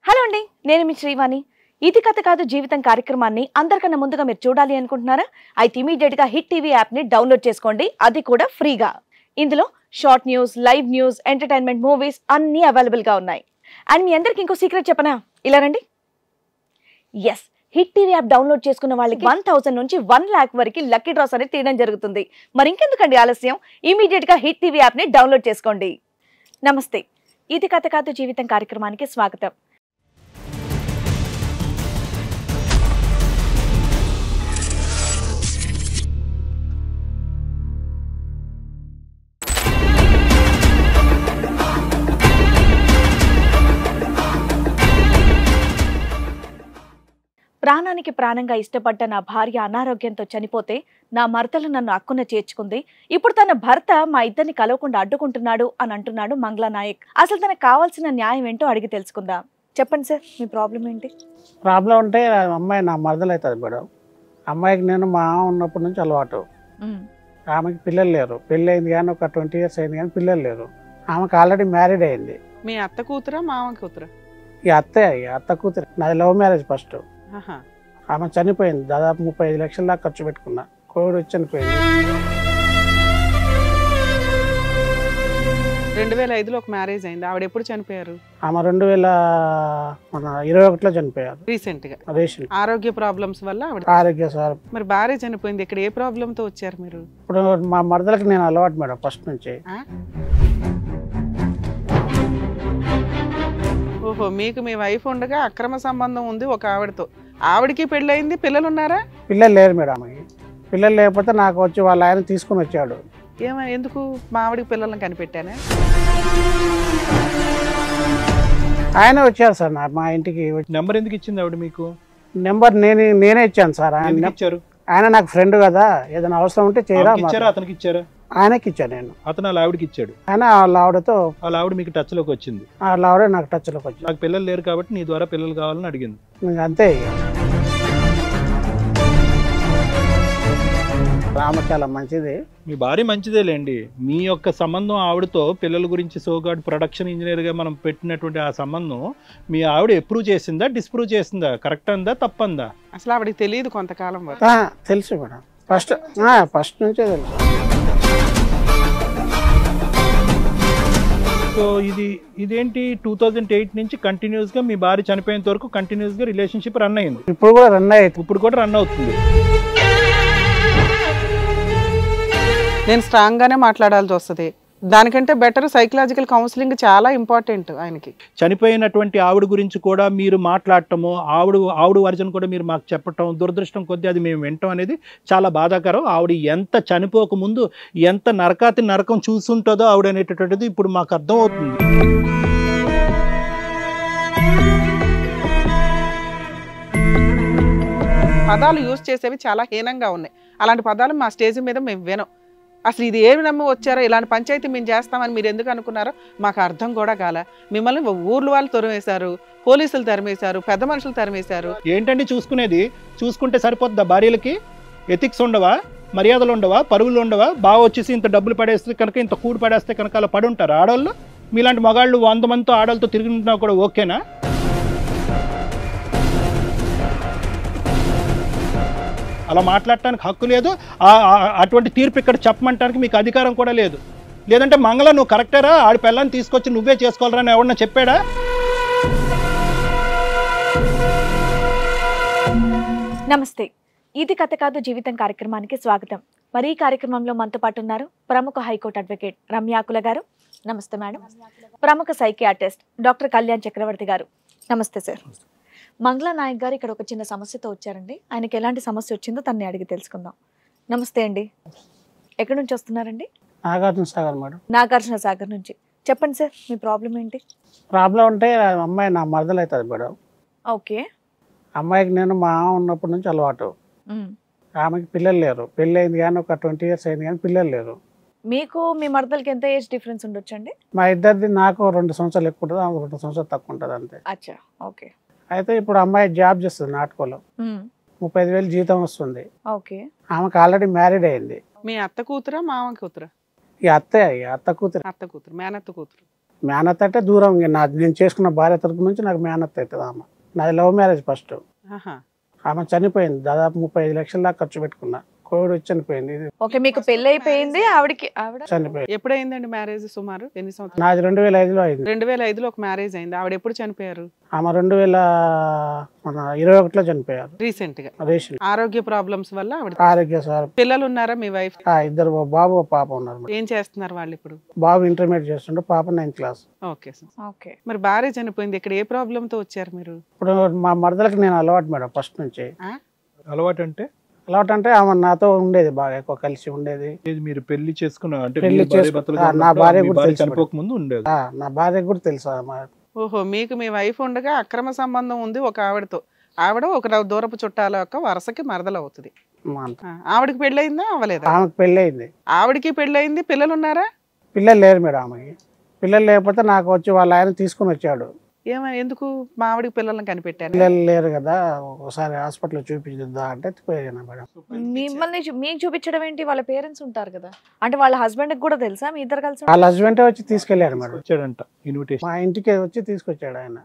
Hello అండి, నేను మీ శ్రీవాణి. ఇది కథ కాదు జీవితం కార్యక్రమాన్ని అందరికన్నా ముందుగా మీరు చూడాలి అనుకుంటున్నారా? అయితే ఇమీడియట్ గా హిట్ టీవీ యాప్ ని డౌన్లోడ్ చేసుకోండి, అది కూడా ఫ్రీగా. ఇందులో short news, live news, entertainment, movies అన్ని అవైలబుల్ గా ఉన్నాయి. అండ్ మీ అందరికి ఇంకో సీక్రెట్ చెప్పనా? ఇలా రండి. Yes, Hit TV app download చేసుకున్న వాళ్ళకి 1000 నుంచి 1 lakh వరకు లక్కీ డ్రాస్ అనేది తీయడం జరుగుతుంది. మరి ఇంకెందుకండి ఆలస్యం, ఇమీడియట్ గా హిట్ టీవీ యాప్ ని డౌన్లోడ్ చేసుకోండి. నమస్తే, ఇది కథ కాదు జీవితం కార్యక్రమానికి స్వాగతం. ప్రాణానికి ప్రాణంగా ఇష్టపడ్డ నా భార్య అనారోగ్యంతో చనిపోతే నా మరదలు నన్ను అక్కున చేర్చుకుంది. ఇప్పుడు తన భర్త మా ఇద్దరిని కలవకుండా అడ్డుకుంటున్నాడు అని అంటున్నాడు మంగళ నాయక్. అసలు తనకు కావాల్సిన న్యాయం ఏంటో అడిగి తెలుసుకుందాం. చెప్పండి సార్, మీ ప్రాబ్లం ఏంటి? ప్రాబ్లం అంటే అమ్మాయి నా మరదలు అవుతుంది మేడం. అమ్మాయికి నేను మా ఉన్నప్పటి నుంచి అలవాటు. ఆమెకి పిల్లలు లేరు. పెళ్ళి అయింది కానీ ఒక 20 years అయింది కానీ పిల్లలు లేరు. ఆమెకు ఆల్రెడీ మ్యారీడ్ అయింది. మీ అత్త కూతురా మామ కూతురా? ఈ అత్త కూతురు. నాది లవ్ మ్యారేజ్ ఫస్ట్. ఆమె చనిపోయింది. దాదాపు 35 లక్షల దాకా ఖర్చు పెట్టుకున్నా. కోవిడ్ వచ్చి చనిపోయింది. 2005లో ఒక మ్యారేజ్ అయింది. ఆవిడ ఎప్పుడు చనిపోయారు? ఆమె 2021లో చనిపోయారు. రీసెంట్ గా ఆరోగ్య ప్రాబ్లమ్స్ వల్ల ఆవిడ ఆరోగ్య సార్. మరి భార్య చనిపోయింది. ఇక్కడ ఏ ప్రాబ్లం తో వచ్చారు మీరు? ఇప్పుడు మా మరదలకి నేను అలవాటు మేడం ఫస్ట్ నుంచి. ఓహో, మీకు మీ వైఫ్ ఉండగా అక్రమ సంబంధం ఉంది ఒక ఆవిడతో. ఆవిడకి పెళ్ళయింది, పిల్లలు ఉన్నారా? పిల్లలు లేరు మేడం. ఆమెకి పిల్లలు లేకపోతే నాకు వచ్చి వాళ్ళ ఆయన తీసుకుని వచ్చాడు. ఎందుకు? మా ఆవిడకి పిల్లలను కనిపెట్టానే. ఆయన వచ్చారు సార్ మా ఇంటికి. నెంబర్ ఎందుకు ఇచ్చింది ఆవిడ మీకు? నెంబర్ నేనే ఇచ్చాను సార్. ఆయన ఇచ్చారు. ఆయన నాకు ఫ్రెండ్ కదా, ఏదైనా అవసరం ఉంటే చేయరా. అతనికి ఇచ్చారా? ఆయనకి ఇచ్చాను నేను. అతను వాళ్ళ ఆవిడకి ఇచ్చాడు. ఆయన వాళ్ళ ఆవిడతో వాళ్ళ ఆవిడ మీకు టచ్ లోకి వచ్చింది. వాళ్ళ ఆవిడ నాకు టచ్ లోకి వచ్చింది. నాకు పిల్లలు లేరు కాబట్టి నీ ద్వారా పిల్లలు కావాలని అడిగింది. అంతే. ఆమె చాలా మంచిది. మీ భార్య మంచిదేలేండి. మీ యొక్క సంబంధం ఆవిడతో పిల్లల గురించి సోగాడ్ ప్రొడక్షన్ ఇంజనీర్ గా మనం పెట్టినటువంటి ఆ సంబంధం మీ ఆవిడ అప్రూవ్ చేసిందా, డిస్ప్రూవ్ చేసిందా, కరెక్ట్ అందా, తప్పందా? అసలు ఆవిడకి తెలియదు కొంతకాలం వరకు. తెలుసు మేడం. ఫస్ట్ నుంచే తెలుసు. సో ఇదేంటి 2008 నుంచి కంటిన్యూస్ గా మీ భార్య చనిపోయేంత వరకు కంటిన్యూస్ గా రిలేషన్షిప్ రన్ అయింది. ఇప్పుడు కూడా రన్ అవుతుంది. నేను స్ట్రాంగ్ గానే మాట్లాడాల్సి వస్తుంది. దానికంటే బెటర్ సైకలాజికల్ కౌన్సిలింగ్ చాలా ఇంపార్టెంట్ ఆయనకి. చనిపోయినటువంటి ఆవిడ గురించి కూడా మీరు మాట్లాడటము, ఆవిడ వర్జన్ కూడా మీరు మాకు చెప్పటం, దురదృష్టం కొద్దీ అది మేము వినటం అనేది చాలా బాధాకరం. ఆవిడ ఎంత చనిపోక ముందు ఎంత నరకం చూసుంటుందో ఆవిడ అనేటటువంటిది ఇప్పుడు మాకు అర్థం అవుతుంది. పదాలు యూజ్ చేసేవి చాలా హీనంగా ఉన్నాయి. అలాంటి పదాలు మా స్టేజ్ మీద మేము వినం. అసలు ఇది ఏమి నమ్మి వచ్చారో, ఇలాంటి పంచాయతీ మేము చేస్తామని మీరు ఎందుకు అనుకున్నారో మాకు అర్థం కూడా కాలే. మిమ్మల్ని ఊర్లు వాళ్ళు తరిమేశారు, పోలీసులు తరిమేశారు, పెద్ద మనుషులు తరిమేశారు. ఏంటండి చూసుకునేది? చూసుకుంటే సరిపోద్దా? భార్యలకి ఎథిక్స్ ఉండవా, మర్యాదలు ఉండవా, పరువులు ఉండవా? బాగా వచ్చేసి ఇంత డబ్బులు పడేస్తే కనుక, ఇంత కూడు పడేస్తే కనుక అలా పడి ఉంటారు ఆడవాళ్ళు. మీలాంటి మగాళ్ళు 100 మందితో ఆడవాళ్ళతో తిరుగుతున్నా కూడా ఓకేనా? అలా మాట్లాడటానికి హక్కు లేదు. అటువంటి తీర్పు ఇక్కడ చెప్పమంటానికి మీకు అధికారం కూడా లేదు. లేదంటే మంగళ నువ్వు కరెక్టరా, ఆడి పిల్లని తీసుకొచ్చి నువ్వే చేసుకోవాలరా అని ఎవరన్నా చెప్పాడా? నమస్తే, ఇది కథ కాదు జీవితం కార్యక్రమానికి స్వాగతం. మరి ఈ కార్యక్రమంలో మనతో పాటు ఉన్నారు ప్రముఖ హైకోర్టు అడ్వకేట్ రమ్యాకుల గారు. నమస్తే మేడం. ప్రముఖ సైకియాట్రిస్ట్ డాక్టర్ కళ్యాణ్ చక్రవర్తి గారు. నమస్తే సార్. మంగళ నాయక్ గారు ఇక్కడ ఒక చిన్న సమస్యతో వచ్చారండి. ఆయనకి ఎలాంటి సమస్య వచ్చిందో తనని అడిగి తెలుసుకుందాం. నమస్తే అండి. ఎక్కడి నుంచి వస్తున్నారండి? నాగార్జున సాగర్ మేడం. నాగార్జున సాగర్ నుంచి. చెప్పండి సార్, మీ ప్రాబ్లం ఏంటి? ప్రాబ్లం అంటే అమ్మాయి నా మరదలు అవుతుంది మేడం. ఓకే. అమ్మాయికి నేను మా ఉన్నప్పటి నుంచి అలవాటు. ఆమెకి పిల్లలు లేరు. పెళ్ళి అయింది కానీ ఒక 20 years అయింది కానీ పిల్లలు లేరు. మీకు మీ మరదలకి ఎంత ఏజ్ డిఫరెన్స్ ఉండొచ్చండి? మా ఇద్దరిది నాకు 2 సంవత్సరాలు ఎక్కువ ఉంటుంది, ఆమెకు 2 సంవత్సరాలు తక్కువ ఉంటుంది అంతే. అచ్చా, ఓకే. అయితే ఇప్పుడు అమ్మాయి జాబ్ చేస్తుంది నాటకోలో. 35,000 జీతం వస్తుంది. ఓకే. ఆమెకు ఆల్రెడీ మ్యారీడ్ అయింది. మీ అత్త కూతురా మామ కూతురా? ఈ అత్త కూతురు. మేనత్త కూతురు. మేనత్ అంటే దూరం, ఇంక నేను చేసుకున్న భార్య తరపు నుంచి నాకు మేనత్ అవుతుంది ఆమె. నాది లవ్ మ్యారేజ్ ఫస్ట్. ఆహా. ఆమె చనిపోయింది, దాదాపు 35 లక్షల దాకా ఖర్చు పెట్టుకున్నా. కోవిడ్ వచ్చి చనిపోయింది. ఇది ఓకే, మీకు పెళ్లి అయిపోయింది, ఆవిడ చనిపోయింది. ఎప్పుడైందండి మ్యారేజ్? సుమారు ఎన్ని సంవత్సరాలు? నాది 2005లో అయింది. 2005లో ఒక మ్యారేజ్ అయింది. ఆవిడ ఎప్పుడు చనిపోయారు? ఆమె 2021లో చనిపోయారు రీసెంట్ గా. రీసెంట్. ఆరోగ్య ప్రాబ్లమ్స్ వల్ల ఆవిడ. ఆరోగ్య సార్. పిల్లలు ఉన్నారా మీ వైఫ్? 2 బాబు ఒక పాప ఉన్నారు మేడం. ఏం చేస్తున్నారు వాళ్ళు ఇప్పుడు? బాబు ఇంటర్మీడియట్ చేస్తుండే, పాప 9th class. Okay sir. Okay. మరి భార్య చనిపోయింది, ఇక్కడ ఏ ప్రాబ్లమ్ తో వచ్చారు మీరు? ఇప్పుడు మా మరదలకి నేను అలవాటు మేడం ఫస్ట్ నుంచి. అలవాటు అంటే అలవాటు అంటే ఆమె నాతో ఉండేది, బాగా ఎక్కువ కలిసి ఉండేది. మీరు పెళ్లి చేసుకున్న అంటే పెళ్లి మీ భార్య చేసుకు- భర్తలుగా నా ఉన్నప్పుడు భార్య మీ కూడా భార్య తెలుసు చనిపోక ముందు ఉండేది. నా భార్యకు కూడా తెలుసు ఆమె. ఓహో, మీకు మీ వైఫ్ ఉండగా అక్రమ సంబంధం ఉంది ఒక ఆవిడతో. ఆవిడ ఒక దూరపు చుట్టాల యొక్క వరుసకి మరదలు అవుతుంది. ఆవిడకి పెళ్ళయిందా అవ్వలేదా? ఆమెకు పెళ్ళి అయింది. ఆవిడకి పెళ్ళయింది. పిల్లలు ఉన్నారా? పిల్లలు లేరు మేడం ఆమెకి. పిల్లలు లేకపోతే నాకు వచ్చి వాళ్ళ ఆయన తీసుకుని వచ్చాడు. ఎందుకు మా ఆవిడకి పిల్లల్ని కనిపెట్టారు? పిల్లలు లేరు కదా, ఒకసారి హాస్పిటల్ చూపించుద్దా అంటే పోయాను మేడం. మిమ్మల్ని మీకు చూపించడం ఏంటి? వాళ్ళ పేరెంట్స్ ఉంటారు కదా, అంటే వాళ్ళ హస్బెండ్ కూడా తెలుసా మీ ఇద్దరు కలిసి? వాళ్ళ హస్బెండే వచ్చి తీసుకెళ్ళాడు మేడం. వచ్చాడంట ఇన్విటేషన్. మా ఇంటికి వచ్చి తీసుకొచ్చాడు ఆయన.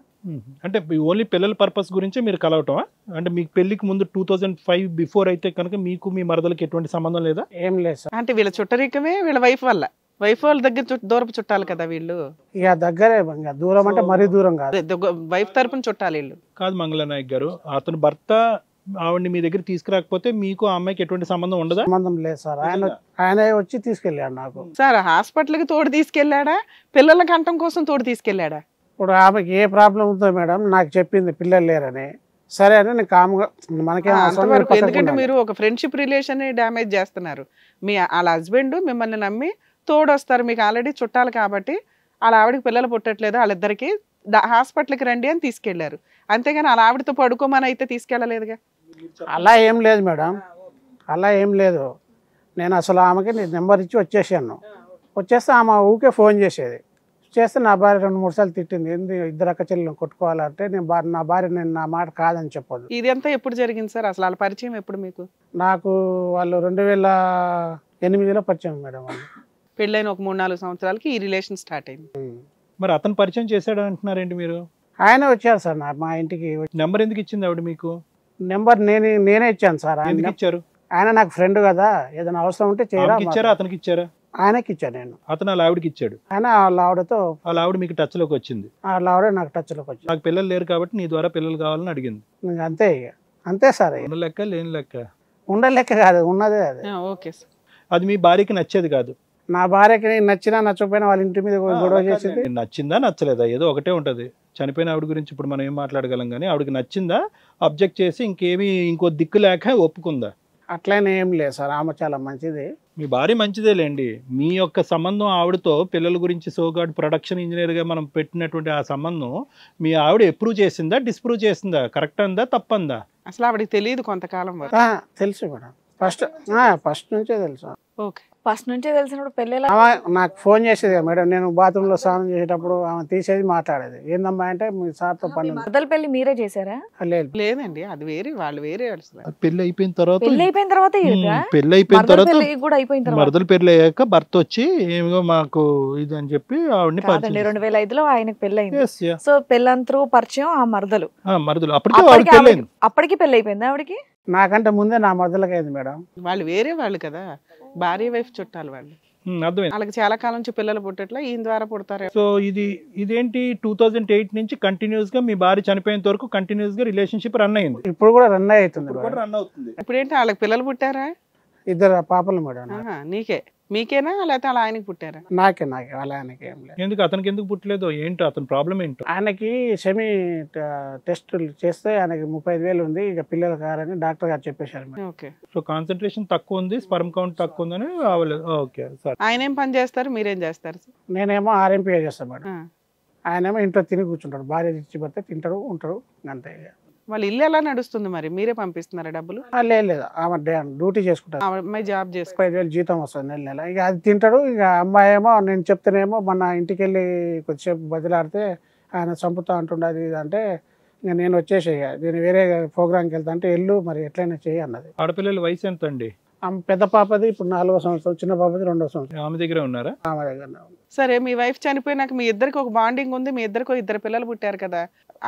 అంటే ఓన్లీ పిల్లల పర్పస్ గురించే మీరు కలవటమా? అంటే మీకు పెళ్లికి ముందు 2005 బిఫోర్ అయితే కనుక మీకు మీ మరదలకి ఎటువంటి సంబంధం లేదా? ఏం లేదు సార్. అంటే వీళ్ళ చుట్టరికమే వీళ్ళ వైఫ్ వల్ల. వైఫ్ వాళ్ళ దగ్గర దూరపు చుట్టాలి కదా వీళ్ళు. ఇక దగ్గరే, ఇంకా దూరం అంటే మరీ దూరం కాదు. వైఫ్ తరపున చుట్టాలి వీళ్ళు. కాదు మంగళనాయక్ గారు, అతను భర్త ఆవిడ్ని మీ దగ్గర తీసుకురాకపోతే మీకు ఆ అమ్మాయికి ఎటువంటి సంబంధం ఉండదా? సంబంధం లేదు సార్. ఆయనే వచ్చి తీసుకెళ్ళాడు నాకు. సార్ హాస్పిటల్కి తోడు తీసుకెళ్ళాడా? పిల్లల కంఠం కోసం తోడు తీసుకెళ్ళాడా? ఇప్పుడు ఆమెకి ఏ ప్రాబ్లం ఉందో మేడం నాకు చెప్పింది, పిల్లలు లేరని. సరే అని నేను కామ్గా, మనకేం అవసరం లేదు, అంతవరకు. పక్కకు ఎందుకంటే ఉండాలి. మీరు ఒక ఫ్రెండ్షిప్ రిలేషన్ డ్యామేజ్ చేస్తున్నారు. వాళ్ళ హస్బెండ్ మిమ్మల్ని నమ్మి తోడు వస్తారు, మీకు ఆల్రెడీ చుట్టాలు కాబట్టి. వాళ్ళ ఆవిడకి పిల్లలు పుట్టట్లేదు, వాళ్ళిద్దరికి హాస్పిటల్కి రండి అని తీసుకెళ్లారు. అంతేగాని వాళ్ళ ఆవిడతో పడుకోమని అయితే తీసుకెళ్ళలేదుగా. అలా ఏం లేదు మేడం, అలా ఏం లేదు. నేను అసలు ఆమెకి నెంబర్ ఇచ్చి వచ్చేసాను. వచ్చేస్తే ఆమె ఊకే ఫోన్ చేసేది. చేస్తే నా భార్య 2-3 సార్లు తిట్టింది. ఏంది ఇద్దరు అక్క చెల్లెలను కొట్టుకోవాలంటే నా భార్య నేను నా మాట కాదని చెప్పొద్దు. ఇదంతా ఎప్పుడు జరిగింది సార్? అసలు వాళ్ళ పరిచయం ఎప్పుడు మీకు? నాకు వాళ్ళు 2008లో పరిచయం మేడం. వాళ్ళు పెళ్ళైన ఒక 3-4 సంవత్సరాలకి ఈ రిలేషన్ స్టార్ట్ అయింది. మరి అతను పరిచయం చేశాడు అంటున్నారేంటి మీరు? ఆయన వచ్చారు సార్ మా ఇంటికి. నెంబర్ ఎందుకు ఇచ్చింది ఆవిడ మీకు? నెంబర్ నేనే ఇచ్చాను సార్. ఎందుకు ఇచ్చారు? ఆయన నాకు ఫ్రెండ్ కదా, ఏదైనా అవసరం ఉంటే చేయరా. ఇచ్చారా అతనికి ఇచ్చారా? ఆయనకి ఇచ్చాను నేను. అతను వాళ్ళ ఆవిడకి ఇచ్చాడు. ఆయన వాళ్ళ ఆవిడతో, వాళ్ళ ఆవిడ మీకు టచ్ లోకి వచ్చింది. వాళ్ళ ఆవిడ నాకు టచ్ లోకి వచ్చింది. నాకు పిల్లలు లేరు కాబట్టి నీ ద్వారా పిల్లలు కావాలని అడిగింది. అంతే ఇక, అంతే సార్. ఉన్న లెక్క లేని లెక్క. ఉండలెక్క కాదు, ఉన్నదే అది. Okay sir. అది మీ భార్యకి నచ్చేది కాదు. నా భార్యకి నచ్చినా నచ్చకపోయినా వాళ్ళ ఇంటి మీద గొడవ చేసింది. నచ్చిందా నచ్చలేదా ఏదో ఒకటే ఉంటది. చనిపోయిన ఆవిడ గురించి ఇప్పుడు మనం ఏం మాట్లాడగలం, కానీ ఆవిడకి నచ్చిందా, అబ్జెక్ట్ చేసి ఇంకో దిక్కు లేక ఒప్పుకుందా? అట్లనే ఏం లేదు సార్, ఆమె చాలా మంచిది. మీ భార్య మంచిదేలేండి. మీ యొక్క సంబంధం ఆవిడతో పిల్లల గురించి సోగాడ్ ప్రొడక్షన్ ఇంజనీర్ గా మనం పెట్టినటువంటి ఆ సంబంధం మీ ఆవిడ అప్రూవ్ చేసిందా, డిస్ప్రూవ్ చేసిందా, కరెక్ట్ అందా తప్పందా? అసలు ఆవిడకి తెలియదు కొంతకాలం వరకు. తెలుసు మేడం, ఫస్ట్ నుంచే తెలుసు. ఓకే. ఫస్ట్ నుంచే తెలిసినప్పుడు పెళ్ళి ఆమె నాకు ఫోన్ చేసేది మేడం. నేను బాత్రూంలో స్నానం చేసేటప్పుడు ఆమె తీసేది మాట్లాడేది. ఏందమ్మా అంటే మీ సార్తో పని ఉంది. మరదల పెళ్లి మీరే చేశారా? లేదు లేదండి, అది వేరే, వాళ్ళు వేరే. అసలు పెళ్లి అయిపోయిన తర్వాత పెళ్లి అయిపోయిన తర్వాత పెళ్లి అయిపోయిన తర్వాత కూడా అయిపోయిన తర్వాత మరదలు పెళ్లి అయ్యాక భర్త వచ్చి ఏమిగో మాకు ఇది అని చెప్పి ఆవిడని 2005లో ఆయనకు పెళ్లి అయింది. Yes, yeah. సో పెళ్ళంతరూ పరిచయం ఆ మరదలు. మరదలు అప్పటికి పెళ్లి అయిపోయింది ఆవిడకి. నాకంటే ముందే నా మరదలకి అయింది మేడం. వాళ్ళు వేరే వాళ్ళు కదా, భార్య వైఫ్ చుట్టాలు వాళ్ళు. అర్థమైంది. వాళ్ళకి చాలా కాలం నుంచి పిల్లలు పుట్టట్లా, ఈయన ద్వారా పుడతారు. సో ఇదేంటి 2008 నుంచి కంటిన్యూస్ గా మీ భార్య చనిపోయేంత వరకు కంటిన్యూస్ గా రిలేషన్షిప్ రన్ అయింది. ఇప్పుడు కూడా రన్ అవుతుంది. రన్ అవుతుంది. ఇప్పుడేంటి వాళ్ళకి పిల్లలు పుట్టారా? 2 పాపలు మేడం. మీకేనా లేకపోతే అలా ఆయనకి పుట్టారా? నాకే వాళ్ళ ఆయనకి ఏం లేదు. ఎందుకు అతనికి ఎందుకు పుట్టలేదు? ఏంటో అతని ప్రాబ్లం ఏంటో? ఆయనకి సెమీ టెస్టులు చేస్తే ఆయనకి 35,000 ఉంది, ఇక పిల్లలు కారని డాక్టర్ గారు చెప్పేశారు. ఓకే. సో కాన్సన్ట్రేషన్ తక్కువ ఉంది, స్పర్మ్ కౌంట్ తక్కువ ఉందని రావలేదు. Okay sir. ఆయన ఏం పని చేస్తారు, మీరేం చేస్తారు? నేనేమో RMPA చేస్తాను మేడం. ఆయనేమో ఇంట్లో తిని కూర్చుంటాడు. భార్య ఇచ్చి పడితే తింటాడు, ఉంటాడు, అంతే. వాళ్ళ ఇల్లు ఎలా నడుస్తుంది మరి? మీరే పంపిస్తున్నారా డబ్బులు? లేదు, ఆమె డ్యూటీ చేసుకుంటారు. అమ్మాయి జాబ్ చేస్తారు. 35,000 జీతం వస్తుంది నెల. ఇక అది తింటాడు. ఇక అమ్మాయి ఏమో నేను చెప్తేనేమో మన ఇంటికి వెళ్ళి కొద్దిసేపు బదిలాడితే ఆయన చంపుతా అంటుండదు. ఇది అంటే ఇక నేను వచ్చేసి నేను వేరే ప్రోగ్రామ్కి వెళ్తా అంటే ఎల్లు మరి ఎట్లయినా చెయ్యి అన్నది. ఆడపిల్లల వయసు ఎంత అండి? ఆమె పెద్ద పాపది ఇప్పుడు 4వ సంవత్సరం, చిన్న పాపది 2వ సంవత్సరం. ఆమె దగ్గరే ఉన్నారా? ఆమె దగ్గర సరే, మీ వైఫ్ చనిపోయినాక మీ ఇద్దరికి ఒక బాండింగ్ ఉంది, మీ ఇద్దరికి 2 పిల్లలు పుట్టారు కదా.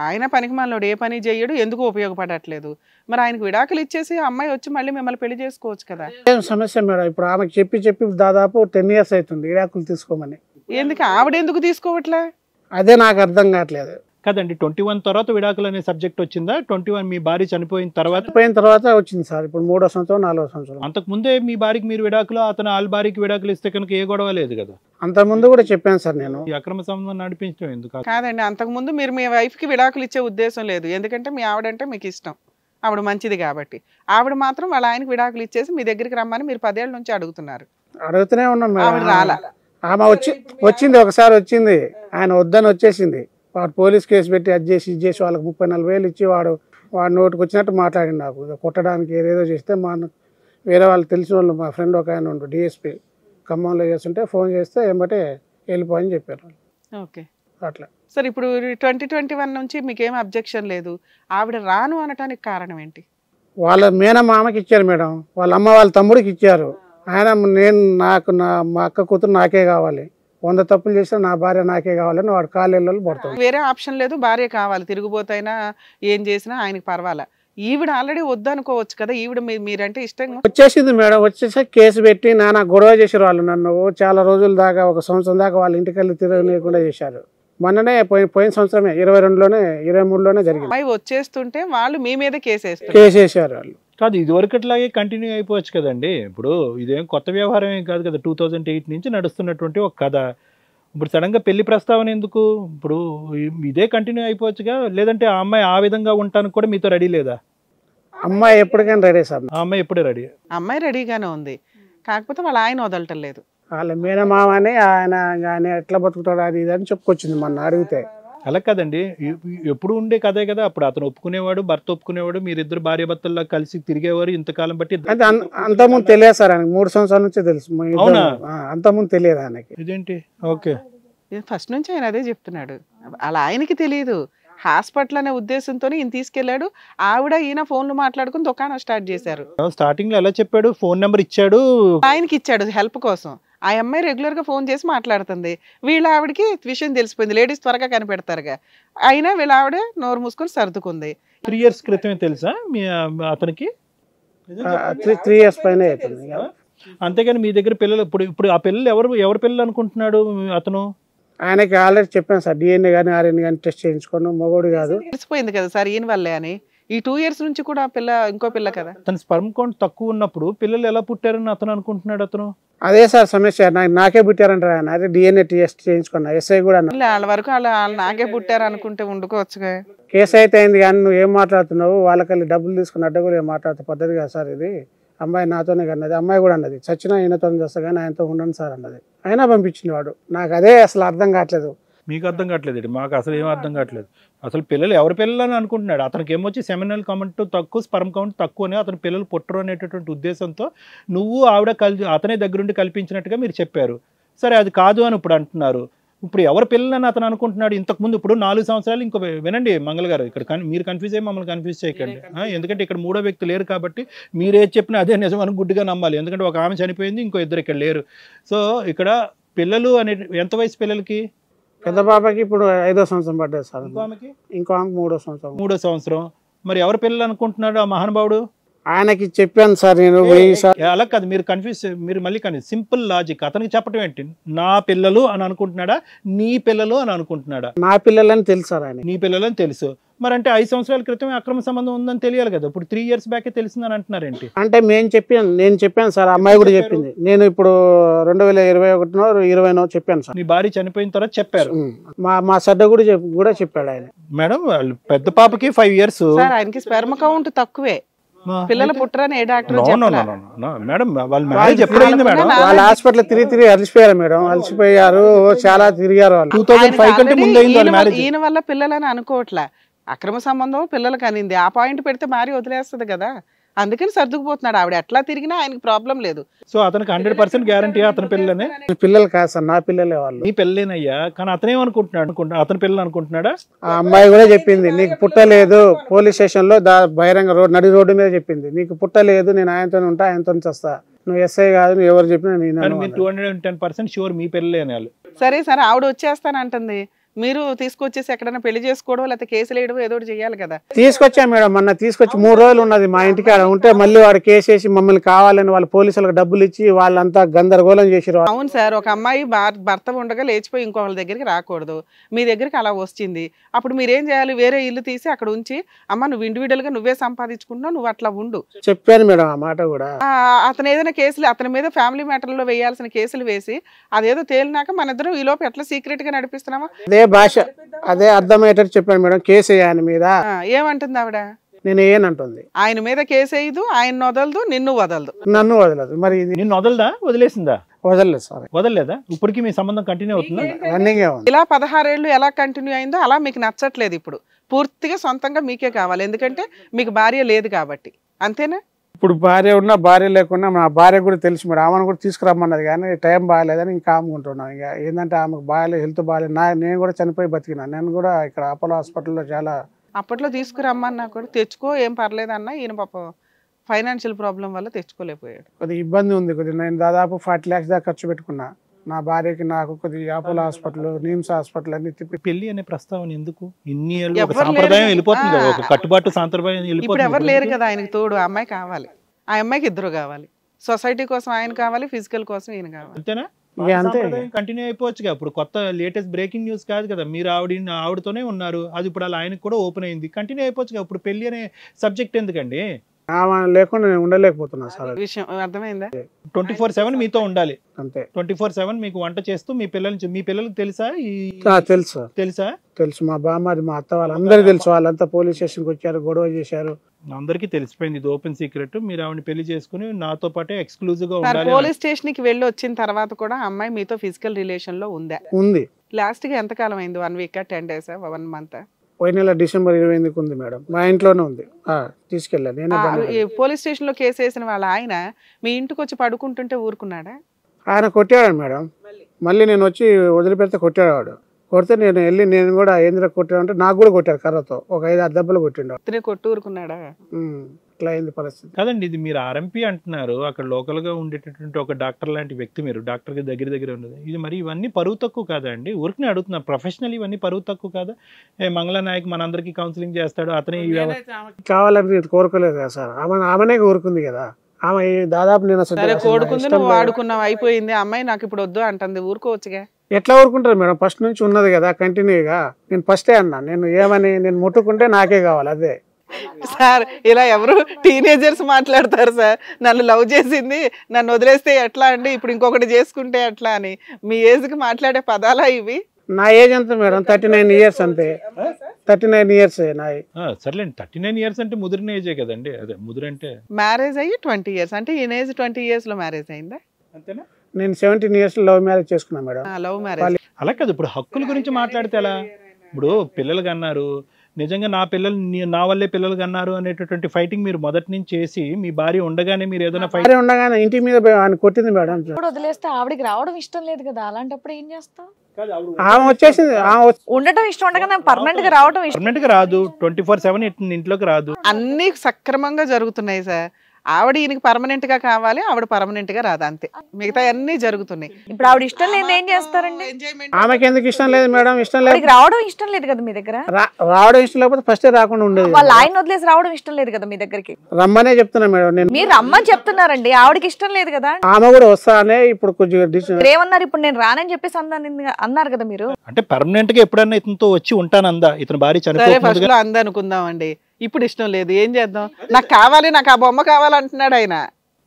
ఆయన పనికి మనలోడు, ఏ పని చేయడు, ఎందుకు ఉపయోగపడట్లేదు. మరి ఆయనకు విడాకులు ఇచ్చేసి అమ్మాయి వచ్చి మళ్ళీ మిమ్మల్ని పెళ్లి చేసుకోవచ్చు కదా. ఏం సమస్య మేడం, ఇప్పుడు ఆమెకు చెప్పి దాదాపు 10 years అవుతుంది విడాకులు తీసుకోమని. ఎందుకు ఆవిడ ఎందుకు తీసుకోవట్లే? అదే నాకు అర్థం కావట్లేదు. కదండి, 21 తర్వాత విడాకులు అనే సబ్జెక్ట్ వచ్చిందా? 21 మీ భార్య చనిపోయిన తర్వాత వచ్చింది సార్. ఇప్పుడు 3వ సంవత్సరం 4వ సంవత్సరం. అంతకు ముందే మీ భార్యకి మీరు విడాకులు, అతను వాళ్ళ భార్యకి విడాకులు ఇస్తే కనుక ఏ గొడవ లేదు కదా. అంత ముందు కూడా చెప్పాను సార్ నేను. ఈ అక్రమ సంబంధం నడిపించడం ఎందుకు? కాదండి, అంతకుముందు మీరు మీ వైఫ్కి విడాకులు ఇచ్చే ఉద్దేశం లేదు, ఎందుకంటే మీ ఆవిడంటే మీకు ఇష్టం, ఆవిడ మంచిది కాబట్టి. ఆవిడ మాత్రం వాళ్ళ ఆయనకి విడాకులు ఇచ్చేసి మీ దగ్గరికి రమ్మని మీరు 10 ఏళ్ళ నుంచి అడుగుతున్నారు. అడుగుతూనే ఉన్నాం ఆవిడ రాలా? ఆమె వచ్చింది ఒకసారి వచ్చింది, ఆయన వద్దని వచ్చేసింది. వాడు పోలీస్ కేసు పెట్టి అది చేసి ఇది చేసి వాళ్ళకి 30-40 వేలు ఇచ్చి వాడు నోటికి వచ్చినట్టు మాట్లాడి నాకు కొట్టడానికి ఏదేదో చేస్తే వేరే వాళ్ళు తెలిసిన వాళ్ళు, మా ఫ్రెండ్ ఒక ఆయన ఉండు డిఎస్పీ ఖమ్మంలో చేస్తుంటే ఫోన్ చేస్తే ఏమంటే వెళ్ళిపోయని చెప్పారు. ఓకే, అట్లా. సరే, ఇప్పుడు 2021 నుంచి మీకేం అబ్జెక్షన్ లేదు, ఆవిడ రాను అనటానికి కారణం ఏంటి? వాళ్ళ మేనమామకి ఇచ్చారు మేడం, వాళ్ళ అమ్మ వాళ్ళ తమ్ముడికి ఇచ్చారు. ఆయన మా అక్క కూతురు నాకే కావాలి, 100 తప్పులు చేసినా నా భార్య నాకే కావాలని వాడు కాలేళ్ళు పడతాడు. వేరే ఆప్షన్ లేదు, భార్య కావాలి, తిరుగుబోతైనా ఏం చేసినా ఆయనకి పర్వాలా. ఈవిడ ఆల్రెడీ వద్దనుకోవచ్చు కదా, ఈవిడ మీరంటే ఇష్టంగా వచ్చేసింది మేడం. వచ్చేసి కేసు పెట్టి నాన్న గొడవ చేశారు వాళ్ళు. నన్ను చాలా రోజుల దాకా, 1 సంవత్సరం దాకా వాళ్ళ ఇంటికి వెళ్ళి తిరగలేకుండా చేశారు. మొన్ననే పోయిన సంవత్సరమే 23లోనే జరిగింది. అమ్మాయి వచ్చేస్తుంటే వాళ్ళు మీ మీద కేసేస్తారు. కేసేసారు వాళ్ళు. కాదు, ఇది వరకట్లాగే కంటిన్యూ అయిపోవచ్చు కదండి. ఇప్పుడు ఇదేం కొత్త వ్యవహారం ఏం కాదు కదా, 2008 నుంచి నడుస్తున్నటువంటి ఒక కథ. ఇప్పుడు సడన్గా పెళ్లి ప్రస్తావన ఎందుకు? ఇప్పుడు ఇదే కంటిన్యూ అయిపోవచ్చుగా. లేదంటే ఆ అమ్మాయి ఆ విధంగా ఉండటానికి కూడా మీతో రెడీ లేదా? అమ్మాయి ఎప్పటికైనా రెడీ సార్. ఆ అమ్మాయి ఎప్పుడే రెడీ? అమ్మాయి రెడీగానే ఉంది, కాకపోతే వాళ్ళ ఆయన వదలటం లేదు. వాళ్ళ మేనమామని ఆయన ఎట్లా బతుకుతాడు అది ఇది అని చెప్పుకొచ్చింది మొన్న అడిగితే. అలా కదండి, ఎప్పుడు ఉండే కథే కదా. అప్పుడు అతను ఒప్పుకునేవాడు, భర్త ఒప్పుకునేవాడు, మీరిద్దరు భార్య భర్తల్లో కలిసి తిరిగేవారు ఇంతకాలం బట్టి. అంటే అంతకుముందు తెలియదు సార్ ఆయనకి, 3 సంవత్సరాల నుంచే తెలుసు. అంతకుముందు తెలియదు ఆయనకి. ఇదేంటి? ఓకే, ఫస్ట్ నుంచి ఆయన అదే చెప్తున్నాడు, అలా ఆయనకి తెలియదు. హాస్పిటల్ అనే ఉద్దేశంతో ఈయన తీసుకెళ్లాడు, ఆవిడ ఈయన ఫోన్లు మాట్లాడుకుని దుకాణం స్టార్ట్ చేశారు. స్టార్టింగ్ లో ఎలా చెప్పాడు? ఫోన్ నెంబర్ ఇచ్చాడు, ఆయనకి ఇచ్చాడు హెల్ప్ కోసం. ఆ అమ్మాయి రెగ్యులర్ గా ఫోన్ చేసి మాట్లాడుతుంది. వీళ్ళ ఆవిడకి విషయం తెలిసిపోయింది, లేడీస్ త్వరగా కనిపెడతారుగా. అయినా వీళ్ళ ఆవిడ నోరు మూసుకొని సర్దుకుంది. 3 years క్రితమే తెలుసా మీ అతనికి? 3 years పైన అవుతుంది. అంతేగాని మీ దగ్గర పిల్లలు ఇప్పుడు ఆ పిల్లలు ఎవరు పిల్లలు అనుకుంటున్నాడు అతను? ఆయనకి ఆల్రెడీ చెప్పాను సార్, DNA కానీ RNA కానీ టెస్ట్ చేయించుకోను, మగోడు కాదు. తెలిసిపోయింది కదా సార్ ఈయన వల్లే అని. ఈ 2 years నుంచి కూడా ఇంకో పిల్ల కదా. తన స్పర్మ్ కౌంట్ తక్కువ ఉన్నప్పుడు పిల్లలు ఎలా పుట్టారని అతను అనుకుంటున్నాడు. అతను అదే సార్ సమస్య, నాకే పుట్టారంటారు ఆయన. అదే DNA టెస్ట్ చేయించుకున్నా, SI కూడా. వాళ్ళ వరకు వాళ్ళు నాకే పుట్టారు అనుకుంటే ఉండుకోవచ్చుగా. కేసు అయితే అయింది కానీ నువ్వు ఏం మాట్లాడుతున్నావు, వాళ్ళకెళ్ళి డబ్బులు తీసుకుని అడ్డగోలు ఏం మాట్లాడుతూ పద్ధతి కదా సార్ ఇది. అమ్మాయి నాతోనే అన్నది, అమ్మాయి కూడా అన్నది, చచ్చినా ఈయనతో చేస్తా కానీ ఆయనతో ఉండను సార్ అన్నది. అయినా పంపించింది వాడు. నాకు అదే అసలు అర్థం కావట్లేదు. మీకు అర్థం కావట్లేదు? మాకు అసలు ఏం అర్థం కావట్లేదు. అసలు పిల్లలు ఎవరి పిల్లలు అని అనుకుంటున్నాడు. అతనికి ఏమొచ్చి సెమినల్ కౌంట్ తక్కువ, స్పర్మ్ కౌంట్ తక్కువ అని అతని పిల్లలు పుట్టరు అనేటటువంటి ఉద్దేశంతో నువ్వు ఆవిడ అతనే దగ్గరుండి కల్పించినట్టుగా మీరు చెప్పారు. సరే, అది కాదు అని ఇప్పుడు అంటున్నారు. ఇప్పుడు ఎవరి పిల్లలని అతను అనుకుంటున్నాడు? ఇంతకుముందు ఇప్పుడు 4 సంవత్సరాలు ఇంకో వినండి మంగళ గారు, ఇక్కడ మీరు కన్ఫ్యూజ్ అయ్యి మమ్మల్ని కన్ఫ్యూజ్ చేయకండి. ఎందుకంటే ఇక్కడ 3వ వ్యక్తి లేరు కాబట్టి మీరేది చెప్పినా అదే నిజం అని గుడ్డిగా నమ్మాలి. ఎందుకంటే ఒక ఆమె చనిపోయింది, ఇంకో 2 ఇక్కడ లేరు. సో ఇక్కడ పిల్లలు అనే ఎంత వయసు పిల్లలకి? పెద్ద పాపకి ఇప్పుడు 5వ సంవత్సరం పడ్డది సార్. ఇంకో ఆమెకి 3వ సంవత్సరం. 3వ సంవత్సరం. మరి ఎవరి పిల్లలు అనుకుంటున్నాడు ఆ మహానుభావుడు? ఆయనకి చెప్పాను సార్ నేను. అలా కాదు, మీరు మళ్ళీ కానీ సింపుల్ లాజిక్. అతనికి చెప్పడం ఏంటి? నా పిల్లలు అని అనుకుంటున్నాడా, నీ పిల్లలు అని అనుకుంటున్నాడా? నా పిల్లలని తెలుసు సార్ ఆయన. నీ పిల్లలని తెలుసు. మరి అంటే 5 సంవత్సరాల క్రితమే అక్రమ సంబంధం ఉందని తెలియాలి కదా. ఇప్పుడు 3 years బ్యాకే తెలిసిందని అంటున్నారేంటి? అంటే నేను చెప్పాను సార్, అమ్మాయి కూడా చెప్పింది. నేను ఇప్పుడు 2021 20 చెప్పాను సార్. మీ భార్య చనిపోయిన తర్వాత చెప్పారు. మా సడ్డ కూడా చెప్పాడు ఆయన. మేడం, పెద్ద పాపకి 5 years. సార్ ఆయనకి స్పెర్మ్ కౌంట్ తక్కువే, పిల్లలు పుట్టరని ఏ డాక్టర్ మేడం వాళ్ళు ఎప్పుడైంది మేడం? వాళ్ళ హాస్పిటల్ తిరిగి అలసిపోయారు మేడం, అలసిపోయారు, చాలా తిరిగారు వాళ్ళు. 2005 కంటే ముందు అయింది వాళ్ళ మ్యారేజ్. ఈయన వల్ల పిల్లలని అనుకోవట్లే, అక్రమ సంబంధం పిల్లలకి అనింది. ఆ పాయింట్ పెడితే మ్యారీ వదిలేస్తుంది కదా. అందుకని సర్దుకుపోతున్నాడు. ఆవిడ ఎట్లా తిరిగినా ఆయనకి ప్రాబ్లం లేదు. సో అతనికి 100% గ్యారంటీ అతని పిల్లలనే. పిల్లలు కాదు సార్, నా పిల్లలే వాళ్ళు. నీ పిల్లలేనయ్యా, కానీ అతనేమనుకుంటున్నాడు అతని పిల్లలు అనుకుంటున్నాడా? ఆ అమ్మాయి కూడా చెప్పింది నీకు పుట్టలేదు, పోలీస్ స్టేషన్ లో బహిరంగ నడి రోడ్డు మీద చెప్పింది, నీకు పుట్టలేదు, నేను ఆయనతో ఉంటా, ఆయనతో వస్తా, నువ్వు ఎస్ఐ కాదు, నువ్వు ఎవరు చెప్పినా నేను. మీరు 210% షూర్ మీ పిల్లలేని వాళ్ళు. సరే ఆవిడ వచ్చేస్తానంటుంది, మీరు తీసుకొచ్చేసి ఎక్కడైనా పెళ్లి చేసుకోవడం లేకపోతే కేసులు వేయడం ఏదో ఒకటి చేయాలి కదా. తీసుకొచ్చా మేడం, మొన్న తీసుకొచ్చి 3 రోజులు ఉన్నది మా ఇంటికి ఆడ ఉంటే, మళ్ళీ వాడు కేసు వేసి మమ్మల్ని కావాలని వాళ్ళ పోలీసులకు డబ్బులు ఇచ్చి వాళ్ళంతా గందరగోళం చేసిరు. అవును సార్, ఒక అమ్మాయి భర్త ఉండగా లేచిపోయి ఇంకో వాళ్ళ దగ్గరికి రాకూడదు, మీ దగ్గరికి అలా వచ్చింది. అప్పుడు మీరేం చేయాలి, వేరే ఇల్లు తీసి అక్కడ ఉంచి, అమ్మ నువ్వు ఇండివిడువల్ గా నువ్వే సంపాదించుకుంటున్నావు, నువ్వు అట్లా ఉండు. చెప్పాను మేడం ఆ మాట కూడా. అతను ఏదైనా కేసులు అతని మీద ఫ్యామిలీ మ్యాటర్లో వేయాల్సిన కేసులు వేసి అదేదో తేలినాక మన ఇద్దరం ఈ లోపు ఎట్లా సీక్రెట్ గా నడిపిస్తున్నామా, అదే భాష, అదే అర్థమయ్యేటట్టు చెప్పాను మేడం. కేసు ఆయన మీద. ఏమంటుంది ఆవిడ? నేను ఏనంటుంది. ఆయన మీద కేసు వేయదు, ఆయన వదలదు, నిన్ను వదలదు. నన్ను వదలదు. మరి ఇది నిన్ను వదలదా, వదిలేసిందా? వదలలేదు సార్. వదలలేదా? ఇప్పటికీ మీ సంబంధం కంటిన్యూ అవుతుందా? రన్నింగ్ ఉంది. ఇలా 16 ఏళ్ళు ఎలా కంటిన్యూ అయిందో అలా మీకు నచ్చట్లేదు ఇప్పుడు. పూర్తిగా సొంతంగా మీకే కావాలి, ఎందుకంటే మీకు భార్య లేదు కాబట్టి. అంతేనా? ఇప్పుడు భార్య ఉన్నా భార్య లేకున్నా మా భార్య కూడా తెలుసు మేడం, ఆమెను కూడా తీసుకురమ్మన్నది, కానీ టైం బాగాలేదని ఇంకా ఆముకుంటున్నాం. ఇంకా ఏంటంటే ఆమెకు బాగాలేదు, హెల్త్ బాగాలేదు. నేను కూడా చనిపోయి బతికినా. నేను కూడా ఇక్కడ అపోలో హాస్పిటల్లో చాలా అప్పట్లో తీసుకురమ్మన్నా కూడా తెచ్చుకో, ఏం పర్లేదు అన్న. ఈయన పాప ఫైనాన్షియల్ ప్రాబ్లం వల్ల తెచ్చుకోలేకపోయాడు. కొద్దిగా ఇబ్బంది ఉంది. కొద్దిగా నేను దాదాపు 40 lakhs దాకా ఖర్చు పెట్టుకున్నా నా భార్యకి, నాకు. కొద్దిగా అపోలో హాస్పిటల్, నిమ్స్ హాస్పిటల్ అన్ని తిప్పి. పెళ్లి అనే ప్రస్తావన ఎందుకు? ఇన్ని ఏళ్ళు ఒక సాంప్రదాయం వెళ్ళిపోతుంది కదా, ఒక కట్టుబాటు సాంప్రదాయం ఇప్పుడు వెళ్ళిపోతుంది. ఎవరు లేరు కదా ఆయనకి తోడు. ఆ అమ్మాయి కావాలి, ఆ అమ్మాయికి ఇద్దరు కావాలి. సొసైటీ కోసం ఆయన కావాలి, ఫిజికల్ కోసం ఈయన కావాలి. అంతేనా? ఇక అంతే. కంటిన్యూ అయిపోవచ్చు. ఇప్పుడు కొత్త లేటెస్ట్ బ్రేకింగ్ న్యూస్ కాదు కదా, మీరు ఆవిడతోనే ఉన్నారు, అది ఇప్పుడు అలా ఆయనకు కూడా ఓపెన్ అయింది, కంటిన్యూ అయిపోవచ్చు. ఇప్పుడు పెళ్లి అనే సబ్జెక్ట్ ఎందుకండి? ఆమె లేకుండా నేను ఉండలేకపోతున్నా సార్. విషయం అర్థమైందా? 24/7 మీతో ఉండాలి. అంతే. 24/7 మీకు వంట చేస్తూ మీ పిల్లలకి తెలుసా? తెలుసు తెలుసా? తెలుసు. మా బామ్మాది, మా అత్త వాళ్ళందరికీ తెలుసు. వాళ్ళంతా పోలీస్ స్టేషన్కి వచ్చారు, గొడవ చేశారు. అందరికీ తెలిసిపోయింది, ఇది ఓపెన్ సీక్రెట్. మీరు ఆవిడని పెళ్లి చేసుకుని నాతో పాటే ఎక్స్క్లూజివ్ గా ఉండాలి. పోలీస్ స్టేషన్ కి వెళ్ళి వచ్చిన తర్వాత కూడా అమ్మాయి మీతో ఫిజికల్ రిలేషన్ లో ఉందా? ఉంది. లాస్ట్ గా ఎంత కాలం అయింది? 1 week 10 days 1 month? పోయిన నెల December 28కి ఉంది మేడం. మా ఇంట్లోనే ఉంది. తీసుకెళ్ళాను నేనే. పోలీస్ స్టేషన్ లో కేసు వేసిన వాళ్ళ ఆయన మీ ఇంటికి వచ్చి పడుకుంటుంటే ఊరుకున్నాడా? ఆయన కొట్టాడు మేడం. మళ్ళీ నేను వచ్చి వదిలిపెడితే కొట్టాడు. కొడితే నేను కూడా ఏంద్ర కొట్టాడంటే నాకు కూడా కొట్టాడు కర్రతో. ఒక 5-6 దెబ్బలు కొట్టిండు. అతనే కొట్టు ఊరుకున్నాడా? ఇట్లా అయింది పరిస్థితి. కదండి, ఇది మీరు ఆర్ఎంపీ అంటున్నారు, అక్కడ లోకల్ గా ఉండేటటువంటి ఒక డాక్టర్ లాంటి వ్యక్తి, మీరు డాక్టర్ కి దగ్గర ఉండదు. ఇది మరి ఇవన్నీ పరువు తక్కువ కాదా అండి? ఊరికి అడుగుతున్నా, ప్రొఫెషనల్ ఇవన్నీ పరువు తక్కువ కాదా? మంగళ నాయక్ మనందరికీ కౌన్సిలింగ్ చేస్తాడు, అతనే కావాలని కోరుకోలేదు కదా సార్. ఆమెనే కోరుకుంది కదా. ఆమె దాదాపు నేను సరే కోడుకుంది, నువ్వు వాడుకున్నావు, అయిపోయింది. అమ్మాయి నాకు ఇప్పుడు వద్దు అంటుంది, ఊరుకోవచ్చుగా. ఎట్లా ఊరుకుంటారు మేడం? ఫస్ట్ నుంచి ఉన్నది కదా కంటిన్యూగా. నేను ఫస్టే అన్నా, నేను ముట్టుకుంటే నాకే కావాలి. అదే సార్, ఇలా ఎవరు టీనేజర్స్ మాట్లాడతారు సార్. నన్ను లవ్ చేసింది, నన్ను వదిలేస్తే ఎట్లా అండి, ఇప్పుడు ఇంకొకటి చేసుకుంటే ఎట్లా అని. మీ ఏజ్ కి మాట్లాడే పదాలా ఇవి? నా ఏజ్ ఎంత మేడం? 39 years అంతే. 39 years నాయి. సర్లేండి, 39 years అంటే ముదిరిన ఏజే కదండి. అదే ముదిరంటే మ్యారేజ్ అయ్యి 20 years అంటే ఈ ఏజ్ 20 years లో మ్యారేజ్ అయిందా? అంతేనా? నేను 17 years లవ్ మ్యారేజ్ చేసుకున్నా మేడం. Love marriage. అలా కాదు, ఇప్పుడు హక్కుల గురించి మాట్లాడితే ఎలా? ఇప్పుడు పిల్లలు కన్నారు, నిజంగా నా పిల్లలు నా వల్లే పిల్లలు కన్నారు అనేటటువంటి ఫైటింగ్ మీరు మొదటి నుంచి చేసి, మీ భార్య ఉండగానే మీరు ఏదైనా భార్య ఉండగానే ఇంటి మీద కొట్టింది మేడం. వదిలేస్తే ఆవిడకి రావడం ఇష్టం లేదు కదా, అలాంటప్పుడు ఏం చేస్తాం? ఆమె వచ్చేసింది. ఉండటం ఇష్టం ఉండగా పర్మనెంట్ గా రావడం ఇష్టం. పర్మనెంట్ గా రాదు, 24/7 ఇంట్లోకి రాదు. అన్ని సక్రమంగా జరుగుతున్నాయి సార్. ఆవిడ ఈయనకి పర్మనెంట్ గా కావాలి, ఆవిడ పర్మనెంట్ గా రాదు, అంతే. మిగతా అన్ని జరుగుతున్నాయి. ఇప్పుడు ఆవిడ ఇష్టం లేదు, ఏం చేస్తారండి? ఆమెకి ఎందుకు ఇష్టం లేదు మేడం? ఇష్టం లేదు, రావడం ఇష్టం లేదు కదా మీ దగ్గర. రావడం ఇష్టం లేకపోతే ఫస్ట్ రాకుండా ఉండేది. వాళ్ళ ఆయన వదిలేసి రావడం ఇష్టం లేదు కదా మీ దగ్గరికి. రమ్మనే చెప్తున్నా మేడం నేను. మీరు రమ్మని చెప్తున్నారండి, ఆవిడకి ఇష్టం లేదు కదా. ఆమె కూడా వస్తానే ఇప్పుడు కొంచెం ఏమన్నారు? ఇప్పుడు నేను రానని చెప్పేసి అన్నారు కదా మీరు. అంటే పర్మనెంట్ గా ఎప్పుడన్నా ఇతనితో వచ్చి ఉంటానందా? ఇతని భార్య చనిపోయి అందనుకుందాం అండి, ఇప్పుడు ఇష్టం లేదు, ఏం చేద్దాం? నాకు కావాలి, నాకు ఆ బొమ్మ కావాలంటున్నాడు ఆయన.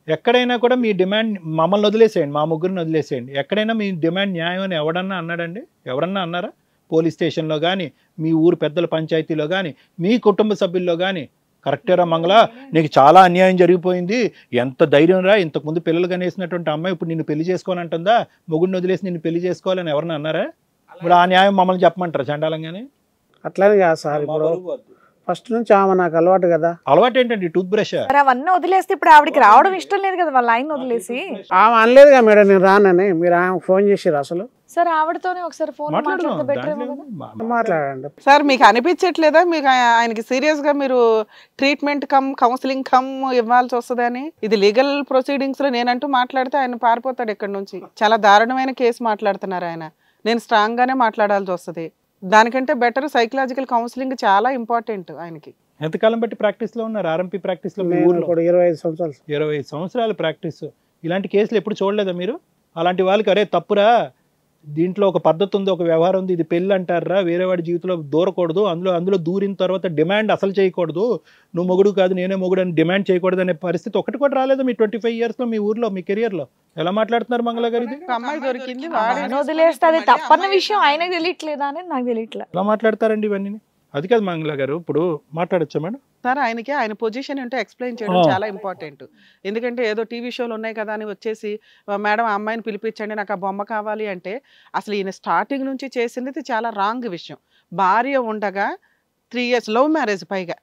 ఎక్కడైనా కూడా మీ డిమాండ్ మమ్మల్ని వదిలేసేయండి, మా ముగ్గురిని వదిలేసేయండి, ఎక్కడైనా మీ డిమాండ్ న్యాయం అని ఎవడన్నా అన్నాడండి? ఎవరన్నా అన్నారా? పోలీస్ స్టేషన్లో కానీ, మీ ఊరు పెద్దల పంచాయతీలో కానీ, మీ కుటుంబ సభ్యుల్లో కానీ, కరెక్టేరా మంగళ, నీకు చాలా అన్యాయం జరిగిపోయింది, ఎంత ధైర్యం రా, ఇంతకుముందు పిల్లలు కనేసినటువంటి అమ్మాయి ఇప్పుడు నిన్ను పెళ్లి చేసుకోవాలంటుందా, మొగుడిని వదిలేసి నిన్ను పెళ్లి చేసుకోవాలని ఎవరన్నా అన్నారా? ఇప్పుడు ఆ న్యాయం మమ్మల్ని చెప్పమంటారా చండాలంగానే? అట్లానే కాదు సార్. ఇప్పుడు ఫస్ట్ నుంచి ఆమె నాకు అలవాటు కదా. అలవాటు ఏంటండి? Tooth brush. మరి అవన్నీ వదిలేస్తే ఇప్పుడు ఆవిడకి రావడం ఇష్టం లేదు కదా వాళ్ళ ఆయన వదిలేసి. ఆమె అనలేదుగా మేడం నేను రానని. మీరు ఆమె ఫోన్ చేసిర్రు అసలు? సరే ఆవిడతోనే ఒకసారి ఫోన్ మాట్లాడితే బెటర్ ఏమో కదా. మాట్లాడండి సార్. మీకు అనిపించట్లేదా మీకు ఆయనకి సీరియస్ గా మీరు ట్రీట్మెంట్ కౌన్సిలింగ్ ఇవ్వాల్సి వస్తుందని? ఇది లీగల్ ప్రొసీడింగ్స్ లో నేనంటూ మాట్లాడితే ఆయన పారిపోతాడు ఇక్కడ నుంచి. చాలా దారుణమైన కేసు మాట్లాడుతున్నారు ఆయన. నేను స్ట్రాంగ్ గానే మాట్లాడాల్సి వస్తుంది. దానికంటే బెటర్ సైకలాజికల్ కౌన్సిలింగ్ చాలా ఇంపార్టెంట్ ఆయనకి. ఎంతకాలం బట్టి ప్రాక్టీస్ లో ఉన్నారు? ఆర్ఎంపీ ప్రాక్టీస్ లో 25 సంవత్సరాలు. 25 సంవత్సరాల ప్రాక్టీస్. ఇలాంటి కేసులు ఎప్పుడు చూడలేదా మీరు? అలాంటి వాళ్ళకి అరే తప్పురా, దీంట్లో ఒక పద్ధతి ఉంది, ఒక వ్యవహారం ఉంది, ఇది పెళ్ళి అంటారా, వేరే వాడి జీవితంలో దూరకూడదు, అందులో దూరిన తర్వాత డిమాండ్ అసలు చేయకూడదు, నువ్వు మొగుడు కాదు నేనే మొగుడు అని డిమాండ్ చేయకూడదు అనే పరిస్థితి ఒకటి కూడా రాలేదు మీ 25 years లో మీ ఊర్లో, మీ కెరియర్ లో? ఎలా మాట్లాడుతున్నారు మంగళ గారు? ఇది అమ్మాయి దొరికింది వదిలేస్తే అది తప్పన్న విషయం ఆయనకు తెలియట్లేదా అనేది నాకు తెలియట్లేదు. ఎలా మాట్లాడతారండి ఇవన్నీ? అది కాదు మంగళ గారు, ఇప్పుడు మాట్లాడచ్చా మేడం? సార్ ఆయనకి ఆయన పొజిషన్ ఏంటో ఎక్స్ప్లెయిన్ చేయడం చాలా ఇంపార్టెంట్. ఎందుకంటే ఏదో టీవీ షోలు ఉన్నాయి కదా అని వచ్చేసి మేడం ఆ అమ్మాయిని పిలిపించండి నాకు ఆ బొమ్మ కావాలి అంటే, అసలు ఈయన స్టార్టింగ్ నుంచి చేసింది చాలా రాంగ్ విషయం. భార్య ఉండగా 3 years లవ్ మ్యారేజ్, పైగా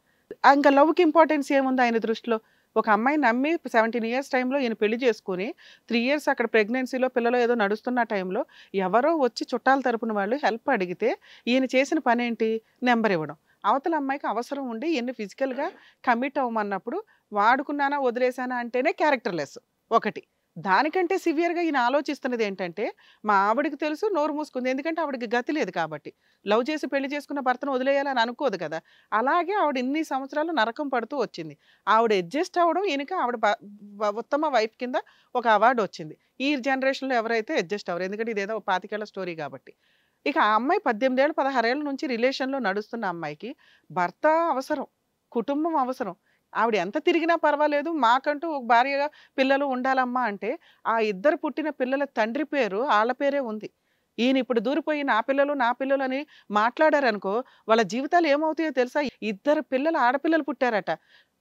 ఇంకా లవ్కి ఇంపార్టెన్స్ ఏముంది ఆయన దృష్టిలో? ఒక అమ్మాయి నమ్మి 17 years టైంలో ఈయన పెళ్లి చేసుకుని 3 years అక్కడ ప్రెగ్నెన్సీలో పిల్లలు ఏదో నడుస్తున్న టైంలో ఎవరో వచ్చి చుట్టాల తరపున వాళ్ళు హెల్ప్ అడిగితే ఈయన చేసిన పని ఏంటి? నెంబర్ ఇవ్వడం. అవతల అమ్మాయికి అవసరం ఉండి ఎన్ని ఫిజికల్గా కమిట్ అవ్వమన్నప్పుడు వాడుకున్నానా వదిలేసానా అంటేనే క్యారెక్టర్లెస్ ఒకటి. దానికంటే సివియర్గా ఈయన ఆలోచిస్తున్నది ఏంటంటే, మా ఆవిడకి తెలుసు నోరు మూసుకుంది, ఎందుకంటే ఆవిడకి గతి లేదు కాబట్టి. లవ్ చేసి పెళ్లి చేసుకున్న భర్తను వదిలేయాలని అనుకోదు కదా. అలాగే ఆవిడ ఇన్ని సంవత్సరాలు నరకం పడుతూ వచ్చింది. ఆవిడ అడ్జస్ట్ అవ్వడం ఈయనకి ఆవిడ ఉత్తమ వైఫ్ కింద ఒక అవార్డు వచ్చింది. ఈ జనరేషన్లో ఎవరైతే అడ్జస్ట్ అవ్వరు, ఎందుకంటే ఇదేదో 25 ఏళ్ల స్టోరీ కాబట్టి. ఇక ఆ అమ్మాయి 18 ఏళ్ళు 16 ఏళ్ళ నుంచి రిలేషన్లో నడుస్తున్న అమ్మాయికి భర్త అవసరం, కుటుంబం అవసరం. ఆవిడ ఎంత తిరిగినా పర్వాలేదు, మాకంటూ ఒక భార్యగా పిల్లలు ఉండాలమ్మా అంటే, ఆ ఇద్దరు పుట్టిన పిల్లల తండ్రి పేరు వాళ్ళ పేరే ఉంది. ఈయన ఇప్పుడు దూరిపోయి నా పిల్లలు అని మాట్లాడారనుకో, వాళ్ళ జీవితాలు ఏమవుతాయో తెలుసా? 2 పిల్లలు ఆడపిల్లలు పుట్టారట.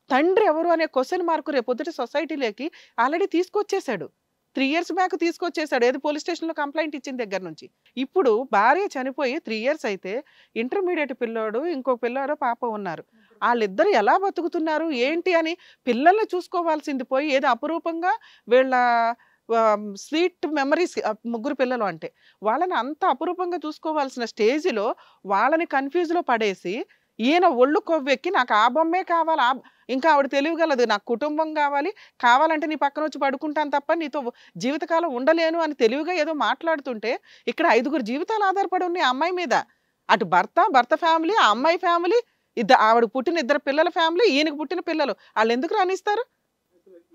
తండ్రి ఎవరు అనే క్వశ్చన్ మార్కు రేపొద్దుట సొసైటీలోకి ఆల్రెడీ తీసుకొచ్చేసాడు. 3 years బ్యాక్ తీసుకొచ్చేసాడు. ఏది పోలీస్ స్టేషన్లో కంప్లైంట్ ఇచ్చిన దగ్గర నుంచి. ఇప్పుడు భార్య చనిపోయి 3 years అయితే ఇంటర్మీడియట్ పిల్లోడు ఇంకో పిల్లోడు పాప ఉన్నారు. వాళ్ళిద్దరు ఎలా బతుకుతున్నారు ఏంటి అని పిల్లల్ని చూసుకోవాల్సింది పోయి ఏదో అపురూపంగా వీళ్ళ స్వీట్ మెమరీస్ 3 పిల్లలు అంటే వాళ్ళని అంత అపురూపంగా చూసుకోవాల్సిన స్టేజ్లో వాళ్ళని కన్ఫ్యూజ్లో పడేసి ఈయన ఒళ్ళు కొవ్వెక్కి నాకు ఆ బొమ్మే కావాలి, ఇంకా ఆవిడ తెలియగలదు నాకు కుటుంబం కావాలంటే నీ పక్కన వచ్చి పడుకుంటాను తప్ప నీతో జీవితకాలం ఉండలేను అని తెలివిగా ఏదో మాట్లాడుతుంటే, ఇక్కడ 5 జీవితాలు ఆధారపడి ఉన్నాయి ఆ అమ్మాయి మీద. అటు భర్త ఫ్యామిలీ, ఆ అమ్మాయి ఫ్యామిలీ, ఆవిడ పుట్టిన 2 పిల్లల ఫ్యామిలీ, ఈయనకు పుట్టిన పిల్లలు. వాళ్ళు ఎందుకు రానిస్తారు?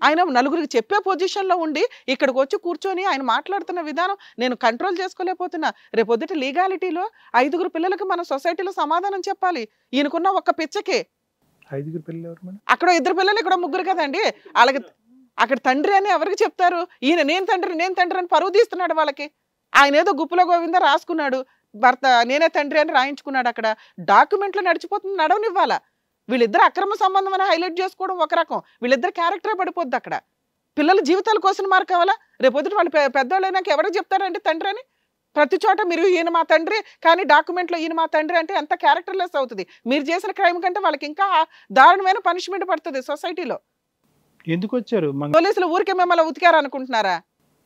ఆయన 4గురికి చెప్పే పొజిషన్లో ఉండి ఇక్కడికి వచ్చి కూర్చొని ఆయన మాట్లాడుతున్న విధానం నేను కంట్రోల్ చేసుకోలేకపోతున్నా. రేపొద్దుట లీగాలిటీలో 5 పిల్లలకి మన సొసైటీలో సమాధానం చెప్పాలి. ఈయనకున్న ఒక్క పిచ్చకే 5 పిల్లలు ఎవరు మేడం? అక్కడ 2 పిల్లలు ఇక్కడ 3 కదండి. వాళ్ళకి అక్కడ తండ్రి అని ఎవరికి చెప్తారు? ఈయన నేను తండ్రి అని పరువు తీస్తున్నాడు వాళ్ళకి. ఆయన ఏదో గుప్పుల గోవింద రాసుకున్నాడు, భర్త నేనే తండ్రి అని రాయించుకున్నాడు. అక్కడ డాక్యుమెంట్లో నడిచిపోతుంది, నడవనివ్వాలా? వీళ్ళిద్దరు అక్రమ సంబంధం అని హైలైట్ చేసుకోవడం ఒక రకం, వీళ్ళిద్దరు క్యారెక్టరే పడిపోద్ది. అక్కడ పిల్లల జీవితాల కోసం మార్క్ కావాలా? రేపొద్దుట వాళ్ళు పెద్దవాళ్ళు అయినాక ఎవరికి చెప్తారండి తండ్రి అని? ప్రతి చోట మీరు ఈయన మా తండ్రి కానీ డాక్యుమెంట్లో ఈయన మా తండ్రి అంటే ఎంత క్యారెక్టర్లెస్ అవుతుంది. మీరు చేసిన క్రైమ్ కంటే వాళ్ళకి ఇంకా దారుణమైన పనిష్మెంట్ పడుతుంది సొసైటీలో. ఎందుకు వచ్చారు? పోలీసులు ఊరికే మిమ్మల్ని ఉతికారు అనుకుంటున్నారా?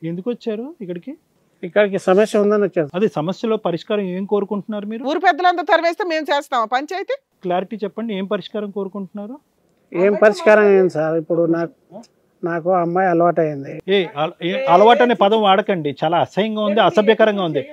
ఎందుకు వచ్చారు ఇక్కడికి? సమస్య ఉందని వచ్చారు. అదే సమస్యలో పరిష్కారం ఏం కోరుకుంటున్నారు మీరు? ఊరు పెద్దలంతా తరివేస్తే మేము చేస్తాం పంచాయతీ. క్లారిటీ చెప్పండి, ఏం పరిష్కారం కోరుకుంటున్నారు? ఏం పరిష్కారం ఏంటి సార్? ఇప్పుడు నాకు అమ్మాయి అలవాటు అయింది. అలవాటు అనే పదం వాడకండి, చాలా అసహ్యంగా ఉంది, అసభ్యకరంగా ఉంది.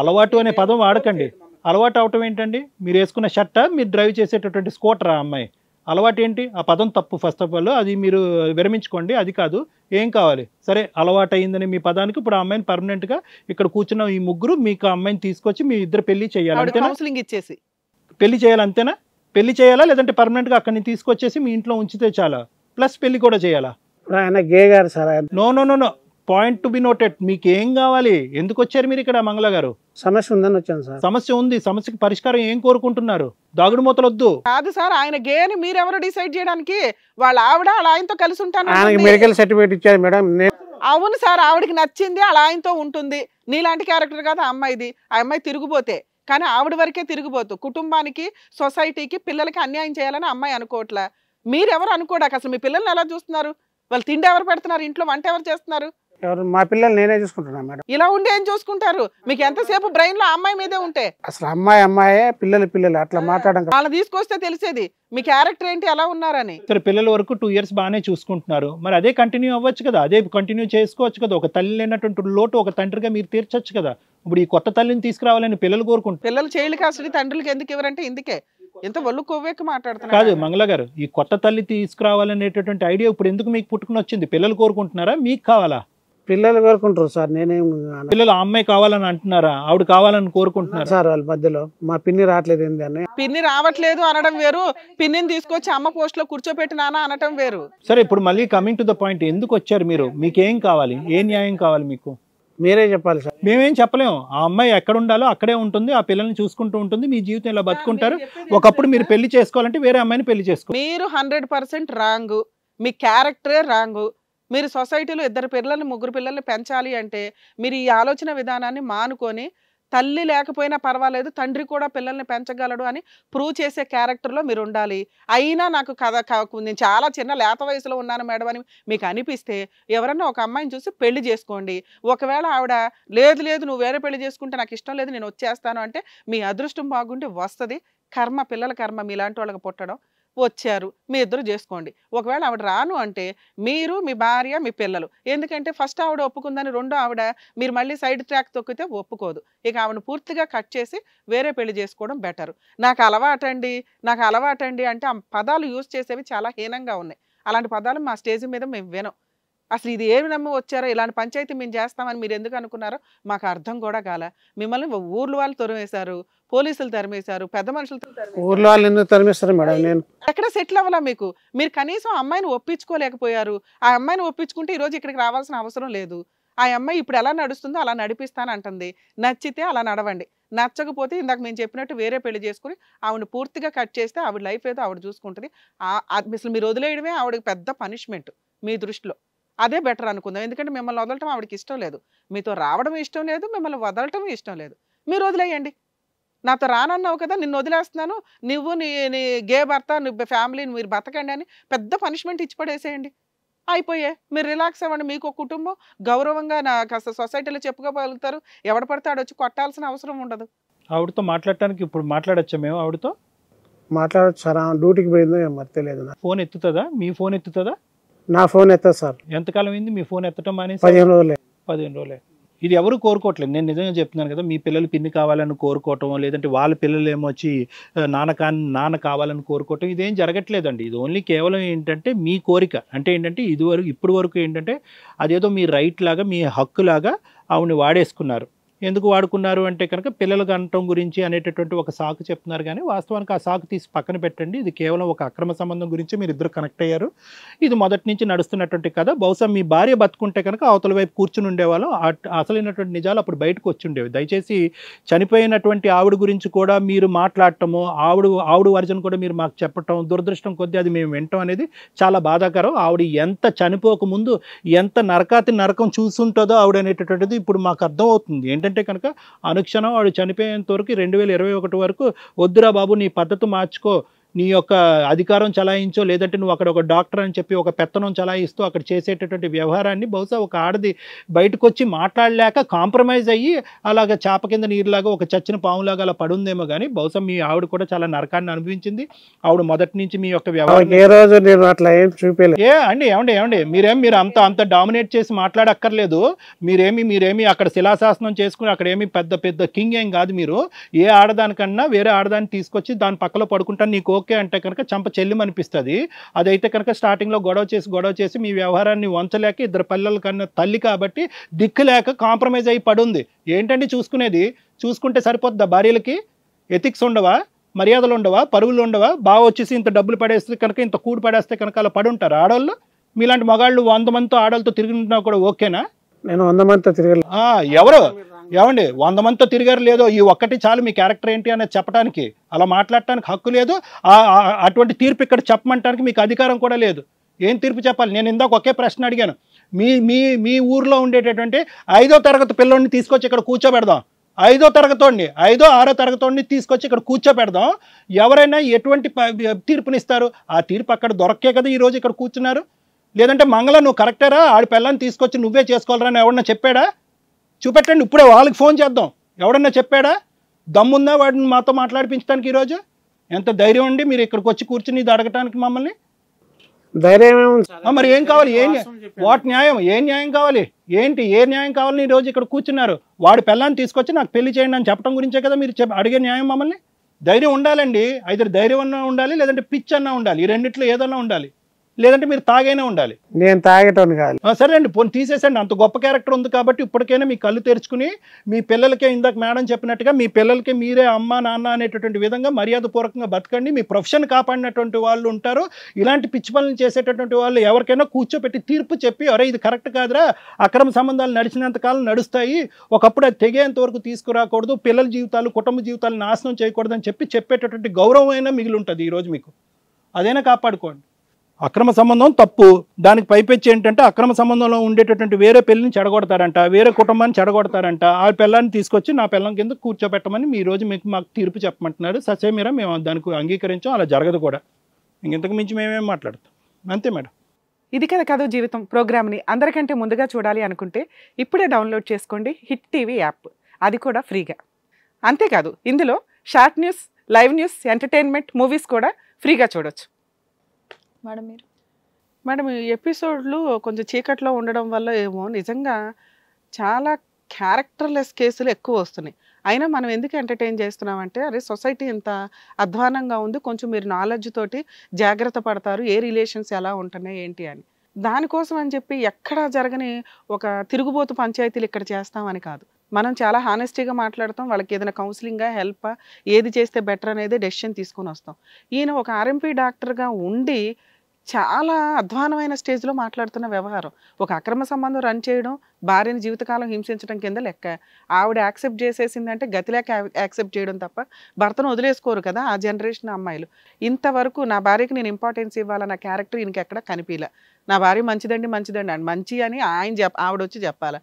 అలవాటు అనే పదం వాడకండి. అలవాటు అవటం ఏంటండి? మీరు వేసుకున్న షర్ట్, మీరు డ్రైవ్ చేసేటటువంటి స్కూటరా అమ్మాయి? అలవాటు ఏంటి? ఆ పదం తప్పు. ఫస్ట్ ఆఫ్ ఆల్ అది మీరు విరమించుకోండి, అది కాదు. ఏం కావాలి? సరే అలవాటు అయిందని మీ పదానికి ఇప్పుడు ఆ అమ్మాయిని పర్మనెంట్గా ఇక్కడ కూర్చున్న ఈ 3 మీకు ఆ అమ్మాయిని తీసుకొచ్చి మీ ఇద్దరు పెళ్లి చేయాలి, కౌన్సిలింగ్ ఇచ్చేసి పెళ్లి చేయాలి, అంతేనా? పెళ్లి చేయాలా లేదంటే పర్మనెంట్గా అక్కడిని తీసుకొచ్చేసి మీ ఇంట్లో ఉంచితే చాలా, ప్లస్ పెళ్లి కూడా చేయాలా? ఆయన గే గారు sir. No point to be noted. మీకు ఏం కావాలి? ఎందుకు వచ్చారు మీరు ఇక్కడ మంగళ గారు? సమస్య ఉందని వచ్చాను సార్. సమస్య ఉంది, సమస్యకి పరిష్కారం ఏం కోరుకుంటున్నారు? దాగుడు మూతలొద్దు. కాదు సార్, ఆయన గే అని మీరెవరు డిసైడ్ చేయడానికి? వాళ్ళ ఆవిడ అలా ఆయనతో కలిసి ఉంటాను. మెడికల్ సర్టిఫికేట్ ఇచ్చారు మేడం. అవును సార్, ఆవిడకి నచ్చింది అలా ఆయనతో ఉంటుంది. నీలాంటి క్యారెక్టర్ కాదు ఆ అమ్మాయిది. ఆ అమ్మాయి తిరుగుపోతే కానీ ఆవిడ వరకే తిరిగిపోతూ కుటుంబానికి, సొసైటీకి, పిల్లలకి అన్యాయం చేయాలని అమ్మాయి అనుకోవట్లే. మీరెవరు అనుకోడాక అసలు మీ పిల్లల్ని ఎలా చూస్తున్నారు? వాళ్ళు తిండి ఎవరు పెడుతున్నారు? ఇంట్లో వంట ఎవరు చేస్తున్నారు? ఎవరు? మా పిల్లలు నేనే చూసుకుంటున్నాను మేడం. ఇలా ఉండి ఏం చూసుకుంటారు? మీకు ఎంతసేపు బ్రెయిన్ లో అమ్మాయి మీదే ఉంటే అసలు అమ్మాయే, పిల్లలు అట్లా మాట్లాడడం. వాళ్ళని తీసుకొస్తే తెలిసేది మీ క్యారెక్టర్ ఏంటి, ఎలా ఉన్నారని. సరే, పిల్లల వరకు 2 years బాగానే చూసుకుంటున్నారు, మరి అదే కంటిన్యూ అవ్వచ్చు కదా, అదే కంటిన్యూ చేసుకోవచ్చు కదా. ఒక తల్లి లేనటువంటి లోటు ఒక తండ్రిగా మీరు తీర్చొచ్చు కదా. ఇప్పుడు ఈ కొత్త తల్లిని తీసుకురావాలని పిల్లలు కోరుకుంటారు. పిల్లలు చైల్డ్ కస్టడీ తండ్రులకి ఎందుకు ఇవ్వరంటే ఇందుకే ఇంత ఒళ్ళు కొవ్వెక్కి కాదు మాట్లాడుతున్నారు. మంగళ గారు, ఈ కొత్త తల్లి తీసుకురావాలనేటటువంటి ఐడియా ఇప్పుడు ఎందుకు మీకు పుట్టుకుని వచ్చింది? పిల్లలు కోరుకుంటున్నారా, మీకు కావాలా? పిల్లలు కోరుకుంటారు సార్, నేనేం పిల్లలు ఆ అమ్మాయి కావాలని అంటున్నారా, ఆవిడ కావాలని కోరుకుంటున్నారా? సార్ వాళ్ళ మధ్యలో మా పిన్ని రావట్లేదు ఏంది అని. పిన్ని రావట్లేదు అనడం వేరు, పిన్నిని తీసుకొచ్చి అమ్మ పోస్ట్ లో కూర్చోపెట్టి నాన్న అనటం వేరు. సరే, ఇప్పుడు మళ్ళీ కమింగ్ టు ద పాయింట్, ఎందుకు వచ్చారు మీరు? మీకేం కావాలి, ఏ న్యాయం కావాలి మీకు? మీరే చెప్పాలి సార్. మేమేం చెప్పలేము. ఆ అమ్మాయి ఎక్కడ ఉండాలో అక్కడే ఉంటుంది, ఆ పిల్లల్ని చూసుకుంటూ ఉంటుంది, మీ జీవితం ఇలా బతుకుంటారు. ఒకప్పుడు మీరు పెళ్లి చేసుకోవాలంటే వేరే అమ్మాయిని పెళ్లి చేసుకో. మీరు 100% రాంగ్, మీ క్యారెక్టరే రాంగ్. మీరు సొసైటీలో 2 పిల్లల్ని 3 పిల్లల్ని పెంచాలి అంటే మీరు ఈ ఆలోచన విధానాన్ని మానుకొని తల్లి లేకపోయినా పర్వాలేదు తండ్రి కూడా పిల్లల్ని పెంచగలడు అని ప్రూవ్ చేసే క్యారెక్టర్లో మీరు ఉండాలి. అయినా నాకు నేను చాలా చిన్న లేత వయసులో ఉన్నాను మేడం అని మీకు అనిపిస్తే ఎవరన్నా ఒక అమ్మాయిని చూసి పెళ్లి చేసుకోండి. ఒకవేళ ఆవిడ లేదు నువ్వు వేరే పెళ్లి చేసుకుంటే నాకు ఇష్టం లేదు నేను వచ్చేస్తాను అంటే మీ అదృష్టం బాగుంటే వస్తుంది. కర్మ, పిల్లల కర్మ మీలాంటి వాళ్ళకి పుట్టడం. వచ్చారు, మీ ఇద్దరు చేసుకోండి. ఒకవేళ ఆవిడ రాను అంటే మీరు, మీ భార్య, మీ పిల్లలు. ఎందుకంటే ఫస్ట్ ఆవిడ ఒప్పుకుందని రెండో ఆవిడ మీరు మళ్ళీ సైడ్ ట్రాక్ తొక్కితే ఒప్పుకోదు. ఇక ఆవిడను పూర్తిగా కట్ చేసి వేరే పెళ్లి చేసుకోవడం బెటర్. నాకు అలవాటండి అంటే ఆ పదాలు యూజ్ చేసేవి చాలా హీనంగా ఉన్నాయి. అలాంటి పదాలు మా స్టేజ్ మీద మేము వినం. అసలు ఇది ఏమి నమ్మి వచ్చారో, ఇలాంటి పంచాయతీ మేము చేస్తామని మీరు ఎందుకు అనుకున్నారో మాకు అర్థం కూడా కాలే. మిమ్మల్ని ఊర్లు వాళ్ళు తరిమేశారు, పోలీసులు తరిమేశారు, పెద్ద మనుషులతో ఊర్లో వాళ్ళు ఎందుకు తరిమేస్తారు మేడం? నేను ఎక్కడ సెటిల్ అవ్వాలా మీకు? మీరు కనీసం అమ్మాయిని ఒప్పించుకోలేకపోయారు. ఆ అమ్మాయిని ఒప్పించుకుంటే ఈరోజు ఇక్కడికి రావాల్సిన అవసరం లేదు. ఆ అమ్మాయి ఇప్పుడు ఎలా నడుస్తుందో అలా నడిపిస్తానంటుంది. నచ్చితే అలా నడవండి, నచ్చకపోతే ఇందాక మేము చెప్పినట్టు వేరే పెళ్లి చేసుకుని ఆవిడ పూర్తిగా కట్ చేస్తే ఆవిడ లైఫ్ ఏదో ఆవిడ చూసుకుంటుంది. అసలు మీరు వదిలేయడమే ఆవిడకి పెద్ద పనిష్మెంట్ మీ దృష్టిలో. అదే బెటర్ అనుకుందాం. ఎందుకంటే మిమ్మల్ని వదలటం ఆవిడకి ఇష్టం లేదు, మీతో రావడం ఇష్టం లేదు, మిమ్మల్ని వదలటం ఇష్టం లేదు. మీరు వదిలేయండి. నాతో రానన్నావు కదా, నిన్ను వదిలేస్తున్నాను, నువ్వు నీ గే భర్త, నువ్వు ఫ్యామిలీ మీరు బతకండి అని పెద్ద పనిష్మెంట్ ఇచ్చి పడేసేయండి. అయిపోయే మీరు రిలాక్స్ అవ్వండి. మీకు ఒక కుటుంబం గౌరవంగా కాస్త సొసైటీలో చెప్పుకోగలుగుతారు. ఎవడ పడితే ఆడొచ్చి కొట్టాల్సిన అవసరం ఉండదు. ఆవిడతో మాట్లాడటానికి ఇప్పుడు మాట్లాడచ్చా మేము? ఆవిడతో మాట్లాడచ్చు సార్. డ్యూటీకి పోయిందో మరి తెలియదు. ఫోన్ ఎత్తుతుందా? మీ ఫోన్ ఎత్తుతుందా? నా ఫోన్ ఎత్తదు సార్. ఎంతకాలం అయింది మీ ఫోన్ ఎత్తటం మానేసి? 15 రోజులే. 15 రోజులే. ఇది ఎవరు కోరుకోవట్లేదు. నేను నిజంగా చెప్తున్నాను కదా, మీ పిల్లలు పిన్ని కావాలని కోరుకోవటం, లేదంటే వాళ్ళ పిల్లలు ఏమొచ్చి నాన్న కావాలని కోరుకోవటం, ఇదేం జరగట్లేదండి. ఇది ఓన్లీ కేవలం ఏంటంటే మీ కోరిక. అంటే ఏంటంటే ఇప్పుడు వరకు ఏంటంటే అదేదో మీ రైట్ లాగా, మీ హక్కు లాగా ఆవిడని వాడేసుకున్నారు. ఎందుకు వాడుకున్నారు అంటే కనుక పిల్లలు కనటం గురించి అనేటటువంటి ఒక సాకు చెప్తున్నారు. కానీ వాస్తవానికి ఆ సాకు తీసి పక్కన పెట్టండి. ఇది కేవలం ఒక అక్రమ సంబంధం గురించి మీరు ఇద్దరు కనెక్ట్ అయ్యారు. ఇది మొదటి నుంచి నడుస్తున్నటువంటి కథ. బహుశా మీ భార్య బతుకుంటే కనుక అవతల వైపు కూర్చుని ఉండేవాళ్ళు. అసలైనటువంటి నిజాలు అప్పుడు బయటకు వచ్చి ఉండేవి. దయచేసి చనిపోయినటువంటి ఆవిడ గురించి కూడా మీరు మాట్లాడటము, ఆవిడ వర్జన్ కూడా మీరు మాకు చెప్పటం, దురదృష్టం కొద్దీ అది మేము వినటం అనేది చాలా బాధాకరం. ఆవిడ ఎంత చనిపోక ముందు ఎంత నరకం చూసుంటుందో ఆవిడ అనేటటువంటిది ఇప్పుడు మాకు అర్థమవుతుంది. ఏంటంటే కనుక అనుక్షణం వాడు చనిపోయేంత వరకు 2021 వరకు వద్దురా బాబు నీ పద్ధతి మార్చుకో, నీ యొక్క అధికారం చలాయించో, లేదంటే నువ్వు అక్కడ ఒక డాక్టర్ అని చెప్పి ఒక పెత్తనం చలాయిస్తూ అక్కడ చేసేటటువంటి వ్యవహారాన్ని బహుశా ఒక ఆడది బయటకు వచ్చి మాట్లాడలేక కాంప్రమైజ్ అయ్యి అలాగ చేప కింద నీరులాగా ఒక చచ్చిన పాములాగా అలా పడుందేమో. కానీ బహుశా మీ ఆవిడ కూడా చాలా నరకాన్ని అనుభవించింది. ఆవిడ మొదటి నుంచి మీ యొక్క వ్యవహారం ఏ రోజు నేను అట్లా ఏం చూపలేదు. ఏమండి మీరు అంత డామినేట్ చేసి మాట్లాడక్కర్లేదు. మీరేమి అక్కడ శిలాశాసనం చేసుకుని అక్కడ ఏమి పెద్ద కింగ్ ఏం కాదు. మీరు ఏ ఆడదానికన్నా వేరే ఆడదాన్ని తీసుకొచ్చి దాని పక్కలో పడుకుంటాను నీకు ఓకే అంటే కనుక చంప చెల్లిమనిపిస్తుంది. అదైతే కనుక స్టార్టింగ్లో గొడవ చేసి మీ వ్యవహారాన్ని వంచలేక ఇద్దరు పిల్లల కన్నా తల్లి కాబట్టి దిక్కు లేక కాంప్రమైజ్ అయి పడుంది. ఏంటండి చూసుకునేది? చూసుకుంటే సరిపోద్దా? భార్యలకి ఎథిక్స్ ఉండవా, మర్యాదలు ఉండవా, పరువులు ఉండవా? బాగా వచ్చేసి ఇంత డబ్బులు పడేస్తే కనుక, ఇంత కూడు పడేస్తే కనుక అలా పడుంటారు ఆడవాళ్ళు. మీలాంటి మగాళ్ళు 100 మందితో ఆడవాళ్ళతో తిరుగుతున్నా కూడా ఓకేనా? నేను 100 మందితో తిరగలేదు. ఎవరు 100 మందితో తిరిగారు లేదో, ఈ ఒక్కటి చాలు మీ క్యారెక్టర్ ఏంటి అనేది చెప్పడానికి. అలా మాట్లాడటానికి హక్కు లేదు. అటువంటి తీర్పు ఇక్కడ చెప్పమంటానికి మీకు అధికారం కూడా లేదు. ఏం తీర్పు చెప్పాలి? నేను ఇందాక ఒకే ప్రశ్న అడిగాను. మీ ఊర్లో ఉండేటటువంటి 5వ తరగతి పిల్లోడిని తీసుకొచ్చి ఇక్కడ కూర్చోబెడదాం, 5వ తరగతోడిని 5వ 6వ తరగతోడిని తీసుకొచ్చి ఇక్కడ కూర్చోపెడదాం. ఎవరైనా ఎటువంటి తీర్పునిస్తారు? ఆ తీర్పు అక్కడ దొరక్కే కదా ఈరోజు ఇక్కడ కూర్చున్నారు. లేదంటే మంగళ నువ్వు కరెక్టరా, ఆడి పిల్లని తీసుకొచ్చి నువ్వే చేసుకోవాలరా అని ఎవడన్నా చెప్పాడా? చూపెట్టండి, ఇప్పుడే వాళ్ళకి ఫోన్ చేద్దాం. ఎవడన్నా చెప్పాడా? దమ్ముందా వాడిని మాతో మాట్లాడిపించడానికి? ఈరోజు ఎంత ధైర్యం అండి మీరు ఇక్కడికి వచ్చి కూర్చుని ఇది అడగటానికి మమ్మల్ని? ధైర్యం మరి ఏం కావాలి? వాట్ న్యాయం? ఏ న్యాయం కావాలి? ఏంటి ఏ న్యాయం కావాలని ఈరోజు ఇక్కడ కూర్చున్నారు? వాడి పిల్లాన్ని తీసుకొచ్చి నాకు పెళ్లి చేయండి అని చెప్పడం గురించే కదా మీరు అడిగే న్యాయం మమ్మల్ని? ధైర్యం ఉండాలండి. అయితే ధైర్యం అన్నా ఉండాలి, లేదంటే పిచ్ అన్నా ఉండాలి. ఈ రెండిట్లో ఏదన్నా ఉండాలి. లేదంటే మీరు తాగైనా ఉండాలి. నేను తాగేటోని కాదు. సరే అండి, పోనీ తీసేసండి. అంత గొప్ప క్యారెక్టర్ ఉంది కాబట్టి ఇప్పటికైనా మీ కళ్ళు తెరుచుకుని మీ పిల్లలకే ఇందాక మేడం చెప్పినట్టుగా మీ పిల్లలకి మీరే అమ్మ నాన్న అనేటటువంటి విధంగా మర్యాదపూర్వకంగా బతకండి. మీ ప్రొఫెషన్ కాపాడినటువంటి వాళ్ళు ఉంటారు. ఇలాంటి పిచ్చి పనులు చేసేటటువంటి వాళ్ళు ఎవరికైనా కూర్చోపెట్టి తీర్పు చెప్పి అరే ఇది కరెక్ట్ కాదురా, అక్రమ సంబంధాలు నడిచినంత కాలం నడుస్తాయి, ఒకప్పుడు అది తెగేంత వరకు తీసుకురాకూడదు, పిల్లల జీవితాలు కుటుంబ జీవితాలు నాశనం చేయకూడదు అని చెప్పేటటువంటి గౌరవం అయినా మిగిలి ఉంటుంది ఈరోజు మీకు. అదైనా కాపాడుకోండి. అక్రమ సంబంధం తప్పు. దానికి పైపెచ్చి ఏంటంటే అక్రమ సంబంధంలో ఉండేటటువంటి వేరే పెళ్ళిని చెడగొడతారంట, వేరే కుటుంబాన్ని చెడగొడతారంట. ఆ పిల్లాన్ని తీసుకొచ్చి నా పిల్లం కింద కూర్చోబెట్టమని మీ రోజు మాకు తీర్పు చెప్పమంటున్నారు. ససేమిరా మేము దానికి అంగీకరించాం. అలా జరగదు కూడా. ఇంతకు మించి మేమేం మాట్లాడతాం? అంతే మేడం. ఇది కథ జీవితం ప్రోగ్రామ్ని అందరికంటే ముందుగా చూడాలి అనుకుంటే ఇప్పుడే డౌన్లోడ్ చేసుకోండి హిట్ టీవీ యాప్. అది కూడా ఫ్రీగా. అంతేకాదు ఇందులో short news, live news, entertainment, movies కూడా ఫ్రీగా చూడొచ్చు. మేడం ఈ ఎపిసోడ్లు కొంచెం చీకట్లో ఉండడం వల్ల ఏమో నిజంగా చాలా క్యారెక్టర్లెస్ కేసులు ఎక్కువ వస్తున్నాయి. అయినా మనం ఎందుకు ఎంటర్టైన్ చేస్తున్నామంటే అరే సొసైటీ ఇంత అధ్వానంగా ఉంది, కొంచెం మీరు నాలెడ్జ్ తోటి జాగ్రత్త పడతారు, ఏ రిలేషన్స్ ఎలా ఉంటున్నాయి ఏంటి అని. దానికోసం అని చెప్పి ఎక్కడా జరగని ఒక తిరుగుబోతు పంచాయతీలు ఇక్కడ చేస్తామని కాదు. మనం చాలా హానెస్టీగా మాట్లాడతాం. వాళ్ళకి ఏదైనా కౌన్సిలింగ్గా హెల్ప్ ఏది చేస్తే బెటర్ అనేది డెసిషన్ తీసుకొని వస్తాం. ఈయన ఒక ఆర్ఎంపీ డాక్టర్గా ఉండి చాలా అధ్వానమైన స్టేజ్లో మాట్లాడుతున్న వ్యవహారం. ఒక అక్రమ సంబంధం రన్ చేయడం, భార్యని జీవితకాలం హింసించడం కింద లెక్క. ఆవిడ యాక్సెప్ట్ చేసేసిందంటే గతిలేక యాక్సెప్ట్ చేయడం తప్ప భర్తను వదిలేసుకోరు కదా ఆ జనరేషన్ అమ్మాయిలు. ఇంతవరకు నా భార్యకి నేను ఇంపార్టెన్స్ ఇవ్వాలన్న క్యారెక్టర్ ఈయనకి ఎక్కడ కనిపించలే. నా భార్య మంచిదండి అని మంచి అని ఆవిడ వచ్చి చెప్పాలి.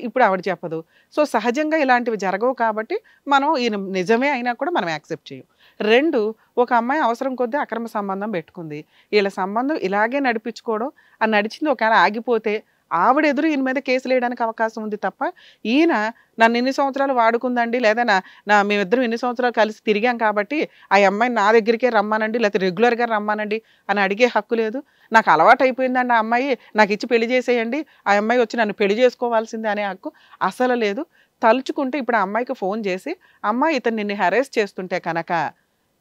ఇప్పుడు ఆవిడ చెప్పదు. సో సహజంగా ఇలాంటివి జరగవు కాబట్టి మనం ఈయన నిజమే అయినా కూడా మనం యాక్సెప్ట్ చేయం. 2, ఒక అమ్మాయి అవసరం కొద్దీ అక్రమ సంబంధం పెట్టుకుంది. వీళ్ళ సంబంధం ఇలాగే నడిపించుకోవడం, ఆ నడిచింది ఒకవేళ ఆగిపోతే ఆవిడ ఎదురు ఈయన మీద కేసులు వేయడానికి అవకాశం ఉంది తప్ప ఈయన నన్ను ఇన్ని సంవత్సరాలు వాడుకుందండి, లేదా మేమిద్దరం ఇన్ని సంవత్సరాలు కలిసి తిరిగాం కాబట్టి ఆ అమ్మాయిని నా దగ్గరికే రమ్మానండి, లేకపోతే రెగ్యులర్గా రమ్మానండి అని అడిగే హక్కు లేదు. నాకు అలవాటు అయిపోయిందండి ఆ అమ్మాయి, నాకు ఇచ్చి పెళ్లి చేసేయండి, ఆ అమ్మాయి వచ్చి నన్ను పెళ్లి చేసుకోవాల్సిందే అనే హక్కు అసలు లేదు. తలుచుకుంటే ఇప్పుడు ఆ అమ్మాయికి ఫోన్ చేసి అమ్మాయి ఇతను నిన్ను హెరాస్ చేస్తుంటే కనుక,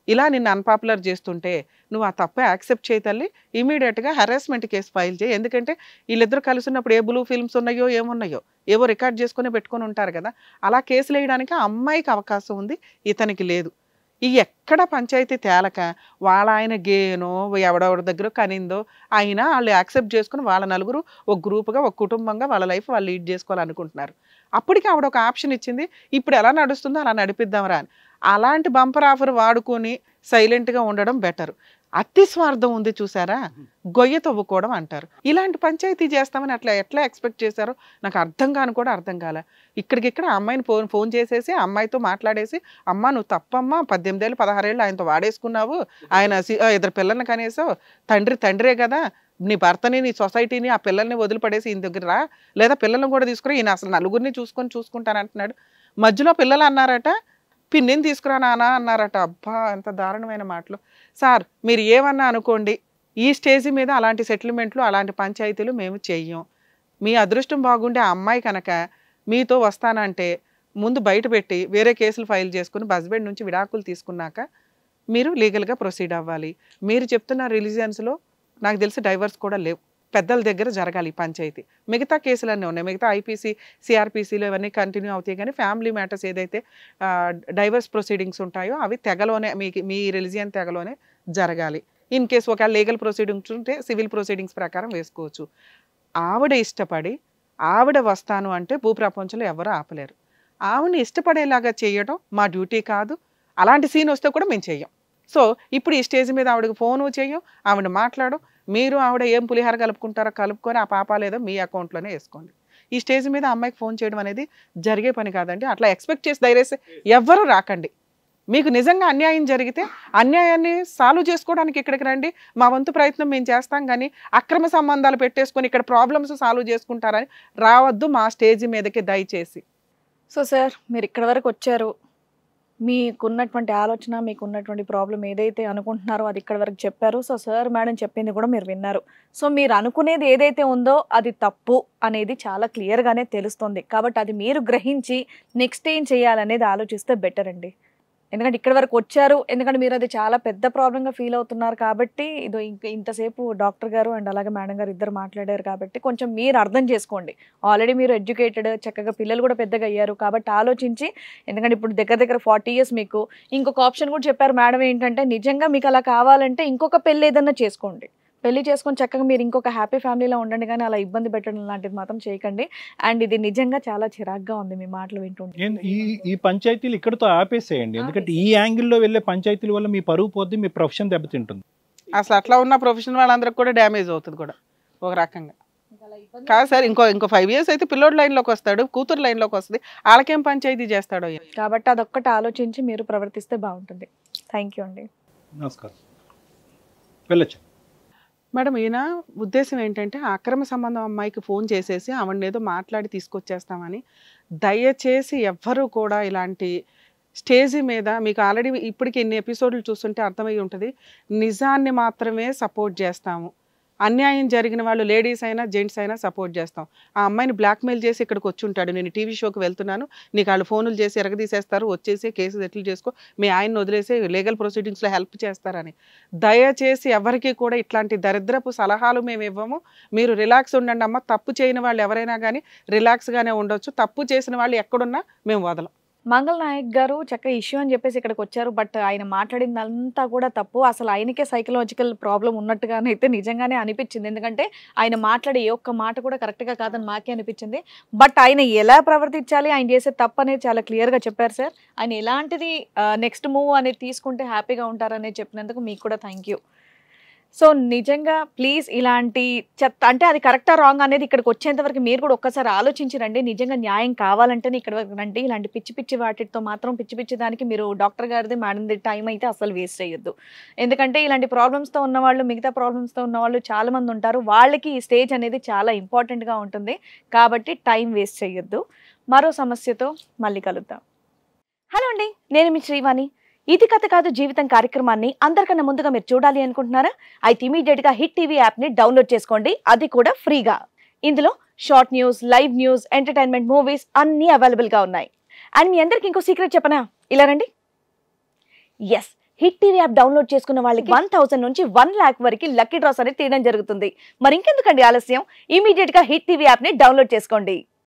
ఇలా నిన్ను అన్పాపులర్ చేస్తుంటే నువ్వు ఆ తప్పే యాక్సెప్ట్ చేయి తల్లి, ఇమీడియట్గా హెరాస్మెంట్ కేసు ఫైల్ చేయి. ఎందుకంటే వీళ్ళిద్దరు కలిసి ఉన్నప్పుడు ఏ బ్లూ ఫిల్మ్స్ ఉన్నాయో ఏమున్నాయో ఏవో రికార్డ్ చేసుకుని పెట్టుకొని ఉంటారు కదా, అలా కేసులు వేయడానికి ఆ అమ్మాయికి అవకాశం ఉంది, ఇతనికి లేదు. ఈ ఎక్కడ పంచాయతీ తేలక వాళ్ళ ఆయన గేనో ఎవడెవడి దగ్గర కనిందో అయినా వాళ్ళు యాక్సెప్ట్ చేసుకుని వాళ్ళ నలుగురు ఒక గ్రూప్గా ఒక కుటుంబంగా వాళ్ళ లైఫ్ వాళ్ళు లీడ్ చేసుకోవాలనుకుంటున్నారు. అప్పటికి ఆవిడ ఒక ఆప్షన్ ఇచ్చింది, ఇప్పుడు ఎలా నడుస్తుందో అలా నడిపిద్దాంరా అని. అలాంటి బంపర్ ఆఫర్ వాడుకొని సైలెంట్గా ఉండడం బెటర్. అతి స్వార్థం ఉంది చూసారా, గొయ్య తవ్వుకోవడం అంటారు. ఇలాంటి పంచాయతీ చేస్తామని ఎట్లా ఎక్స్పెక్ట్ చేశారో నాకు అర్థం కాలే. ఇక్కడికిక్కడ అమ్మాయిని ఫోన్ చేసేసి అమ్మాయితో మాట్లాడేసి, అమ్మ నువ్వు తప్పమ్మా, 18 ఏళ్ళు 16 ఏళ్ళు ఆయనతో వాడేసుకున్నావు, ఆయన 2 పిల్లల్ని కనేసావు, తండ్రే కదా, నీ భర్తని నీ సొసైటీని ఆ పిల్లల్ని వదిలిపడేసి ఈయన దగ్గర రా, లేదా పిల్లల్ని కూడా తీసుకురా, ఈయన అసలు నలుగురిని చూసుకుంటానంటున్నాడు. మధ్యలో పిల్లలు అన్నారట, పిన్నిని తీసుకురా నాన్న అన్నారట. అబ్బా ఎంత దారుణమైన మాటలు. సార్ మీరు ఏమన్నా అనుకోండి, ఈ స్టేజ్ మీద అలాంటి సెటిల్మెంట్లు అలాంటి పంచాయతీలు మేము చెయ్యం. మీ అదృష్టం బాగుండే ఆ అమ్మాయి కనుక మీతో వస్తానంటే ముందు బయట పెట్టి వేరే కేసులు ఫైల్ చేసుకుని హస్బెండ్ నుంచి విడాకులు తీసుకున్నాక మీరు లీగల్గా ప్రొసీడ్ అవ్వాలి. మీరు చెప్తున్న రిలీజియన్స్లో నాకు తెలిసి డైవర్స్ కూడా లేవు. పెద్దల దగ్గర జరగాలి ఈ పంచాయతీ. మిగతా కేసులన్నీ ఉన్నాయి, మిగతా ఐపీసీ సిఆర్పీసీలు ఇవన్నీ కంటిన్యూ అవుతాయి. కానీ ఫ్యామిలీ మ్యాటర్స్ ఏదైతే డైవర్స్ ప్రొసీడింగ్స్ ఉంటాయో అవి తెగలోనే మీ రిలీజియన్ తెగలోనే జరగాలి. ఇన్ కేసు ఒకవేళ లీగల్ ప్రొసీడింగ్స్ ఉంటే సివిల్ ప్రొసీడింగ్స్ ప్రకారం వేసుకోవచ్చు. ఆవిడ ఇష్టపడి ఆవిడ వస్తాను అంటే భూప్రపంచంలో ఎవరు ఆపలేరు. ఆవిడని ఇష్టపడేలాగా చేయడం మా డ్యూటీ కాదు. అలాంటి సీన్ వస్తే కూడా మేము చెయ్యం. సో ఇప్పుడు ఈ స్టేజ్ మీద ఆవిడకి ఫోను చెయ్యం, ఆవిడ మాట్లాడు, మీరు ఆవిడ ఏం పులిహార కలుపుకుంటారో కలుపుకొని ఆ పాపాలేదో మీ అకౌంట్లోనే వేసుకోండి. ఈ స్టేజ్ మీద అమ్మాయికి ఫోన్ చేయడం అనేది జరిగే పని కాదండి. అట్లా ఎక్స్పెక్ట్ చేసి ధైర్యస్తే ఎవ్వరూ రాకండి. మీకు నిజంగా అన్యాయం జరిగితే అన్యాయాన్ని సాల్వ్ చేసుకోవడానికి ఇక్కడికి రండి, మా వంతు ప్రయత్నం మేము చేస్తాం. కానీ అక్రమ సంబంధాలు పెట్టేసుకొని ఇక్కడ ప్రాబ్లమ్స్ సాల్వ్ చేసుకుంటారని రావద్దు మా స్టేజ్ మీదకి దయచేసి. సో సార్, మీరు ఇక్కడ వరకు వచ్చారు, మీకున్నటువంటి ఆలోచన, మీకున్నటువంటి ప్రాబ్లం ఏదైతే అనుకుంటున్నారో అది ఇక్కడ వరకు చెప్పారు. సో సార్ మేడం చెప్పింది కూడా మీరు విన్నారు. సో మీరు అనుకునేది ఏదైతే ఉందో అది తప్పు అనేది చాలా క్లియర్గానే తెలుస్తుంది. కాబట్టి అది మీరు గ్రహించి నెక్స్ట్ ఏం చేయాలనేది ఆలోచిస్తే బెటర్ అండి. ఎందుకంటే ఇక్కడ వరకు వచ్చారు, ఎందుకంటే మీరు అది చాలా పెద్ద ప్రాబ్లంగా ఫీల్ అవుతున్నారు కాబట్టి ఇది ఇంకా ఇంతసేపు డాక్టర్ గారు అండ్ అలాగే మేడం గారు ఇద్దరు మాట్లాడారు కాబట్టి కొంచెం మీరు అర్థం చేసుకోండి. ఆల్రెడీ మీరు ఎడ్యుకేటెడ్, చక్కగా పిల్లలు కూడా పెద్దగా అయ్యారు కాబట్టి ఆలోచించి, ఎందుకంటే ఇప్పుడు దగ్గర 40 years మీకు ఇంకొక ఆప్షన్ కూడా చెప్పారు మేడం ఏంటంటే నిజంగా మీకు అలా కావాలంటే ఇంకొక పెళ్ళి ఏదన్నా చేసుకోండి, పెళ్లి చేసుకొని చక్కగా మీరు ఇంకొక హ్యాపీ ఫ్యామిలీలో ఉండండి, కానీ అలా ఇబ్బంది పెట్టడం లాంటిది మాత్రం చేయకండి. అండ్ ఇది నిజంగా చాలా చిరాగ్గా ఉంది మీ మాటలు వింటుంటే. ఈ పంచాయతీలు ఇక్కడతో ఆపేసేయండి, ఎందుకంటే ఈ యాంగిల్లో వెళ్ళే పంచాయతీల వల్ల మీ పరువు పోద్ది, మీ ప్రొఫెషన్ దెబ్బతింటుంది. అసలు అట్లా ఉన్న ప్రొఫెషనల్ వాళ్ళందరికి కూడా డ్యామేజ్ అవుతుంది కూడా ఒక రకంగా. కాదు సార్, ఇంకో 5 years అయితే పిల్లోడు లైన్లోకి వస్తాడు, కూతురు లైన్లోకి వస్తుంది, వాళ్ళకేం పంచాయతీ చేస్తాడో. కాబట్టి అదొక్కటి ఆలోచించి మీరు ప్రవర్తిస్తే బాగుంటుంది. థ్యాంక్ యూ అండి. నమస్కారం. వెళ్ళొచ్చు మేడం. ఈయన ఉద్దేశం ఏంటంటే అక్రమ సంబంధం అమ్మాయికి ఫోన్ చేసేసి ఆవిడని ఏదో మాట్లాడి తీసుకొచ్చేస్తామని. దయచేసి ఎవ్వరూ కూడా ఇలాంటి స్టేజ్ మీద, మీకు ఆల్రెడీ ఇప్పటికి ఎన్ని ఎపిసోడ్లు చూస్తుంటే అర్థమై ఉంటుంది, నిజాన్ని మాత్రమే సపోర్ట్ చేస్తాము. అన్యాయం జరిగిన వాళ్ళు లేడీస్ అయినా జెంట్స్ అయినా సపోర్ట్ చేస్తాం. ఆ అమ్మాయిని బ్లాక్మెయిల్ చేసి ఇక్కడికి వచ్చి ఉంటాడు, నేను టీవీ షోకి వెళ్తున్నాను, నీకు వాళ్ళు ఫోన్లు చేసి ఎరగదీసేస్తారు, వచ్చేసి కేసు సెటిల్ చేసుకో, మీ ఆయన్ని వదిలేసి లీగల్ ప్రొసీడింగ్స్లో హెల్ప్ చేస్తారని. దయచేసి ఎవరికి కూడా ఇట్లాంటి దరిద్రపు సలహాలు మేము ఇవ్వము. మీరు రిలాక్స్ ఉండండి అమ్మ. తప్పు చేయని వాళ్ళు ఎవరైనా కానీ రిలాక్స్గానే ఉండొచ్చు. తప్పు చేసిన వాళ్ళు ఎక్కడున్నా మేము వదలం. మంగళ నాయక్ గారు చక్కగా ఇష్యూ అని చెప్పేసి ఇక్కడికి వచ్చారు, బట్ ఆయన మాట్లాడిందంతా కూడా తప్పు. అసలు ఆయనకే సైకలాజికల్ ప్రాబ్లం ఉన్నట్టుగానైతే నిజంగానే అనిపించింది. ఎందుకంటే ఆయన మాట్లాడే ఏ ఒక్క మాట కూడా కరెక్ట్గా కాదని మాకే అనిపించింది. బట్ ఆయన ఎలా ప్రవర్తించాలి, ఆయన చేసే తప్పు అనేది చాలా క్లియర్గా చెప్పారు సార్. ఆయన ఎలాంటిది నెక్స్ట్ మూవ్ అనేది తీసుకుంటే హ్యాపీగా ఉంటారనేది చెప్పినందుకు మీకు కూడా థ్యాంక్ యూ. సో నిజంగా ప్లీజ్ ఇలాంటి చెత్త, అంటే అది కరెక్టా రాంగ్ అనేది ఇక్కడికి వచ్చేంత వరకు మీరు కూడా ఒక్కసారి ఆలోచించి రండి. నిజంగా న్యాయం కావాలంటేనే ఇక్కడ వరకు రండి. ఇలాంటి పిచ్చి వాటితో మాత్రం పిచ్చి దానికి మీరు డాక్టర్ గారిది మేడంది టైం అయితే అసలు వేస్ట్ చేయొద్దు. ఎందుకంటే ఇలాంటి ప్రాబ్లమ్స్తో ఉన్నవాళ్ళు, మిగతా ప్రాబ్లమ్స్తో ఉన్నవాళ్ళు చాలా మంది ఉంటారు. వాళ్ళకి ఈ స్టేజ్ అనేది చాలా ఇంపార్టెంట్గా ఉంటుంది. కాబట్టి టైం వేస్ట్ చేయొద్దు. మరో సమస్యతో మళ్ళీ కలుద్దాం. హలో అండి, నేను మీ శ్రీవాణి. ఇది కథ కాదు జీవితం కార్యక్రమాన్ని అందరికన్నా ముందుగా మీరు చూడాలి అనుకుంటున్నారా? అయితే ఇమీడియట్ గా హిట్ టీవీ యాప్ ని డౌన్లోడ్ చేసుకోండి, అది కూడా ఫ్రీగా. ఇందులో short news, live news, entertainment, movies అన్ని అవైలబుల్ గా ఉన్నాయి. అండ్ మీ అందరికి ఇంకో సీక్రెట్ చెప్పనా? ఇలా రండి. Yes, Hit TV app download చేసుకున్న వాళ్ళకి 1000 నుంచి 1 lakh వరకు లక్కీ డ్రాస్ అనేది తీయడం జరుగుతుంది. మరి ఇంకెందుకండి ఆలస్యం, ఇమీడియట్ గా హిట్ టీవీ యాప్ ని డౌన్లోడ్ చేసుకోండి.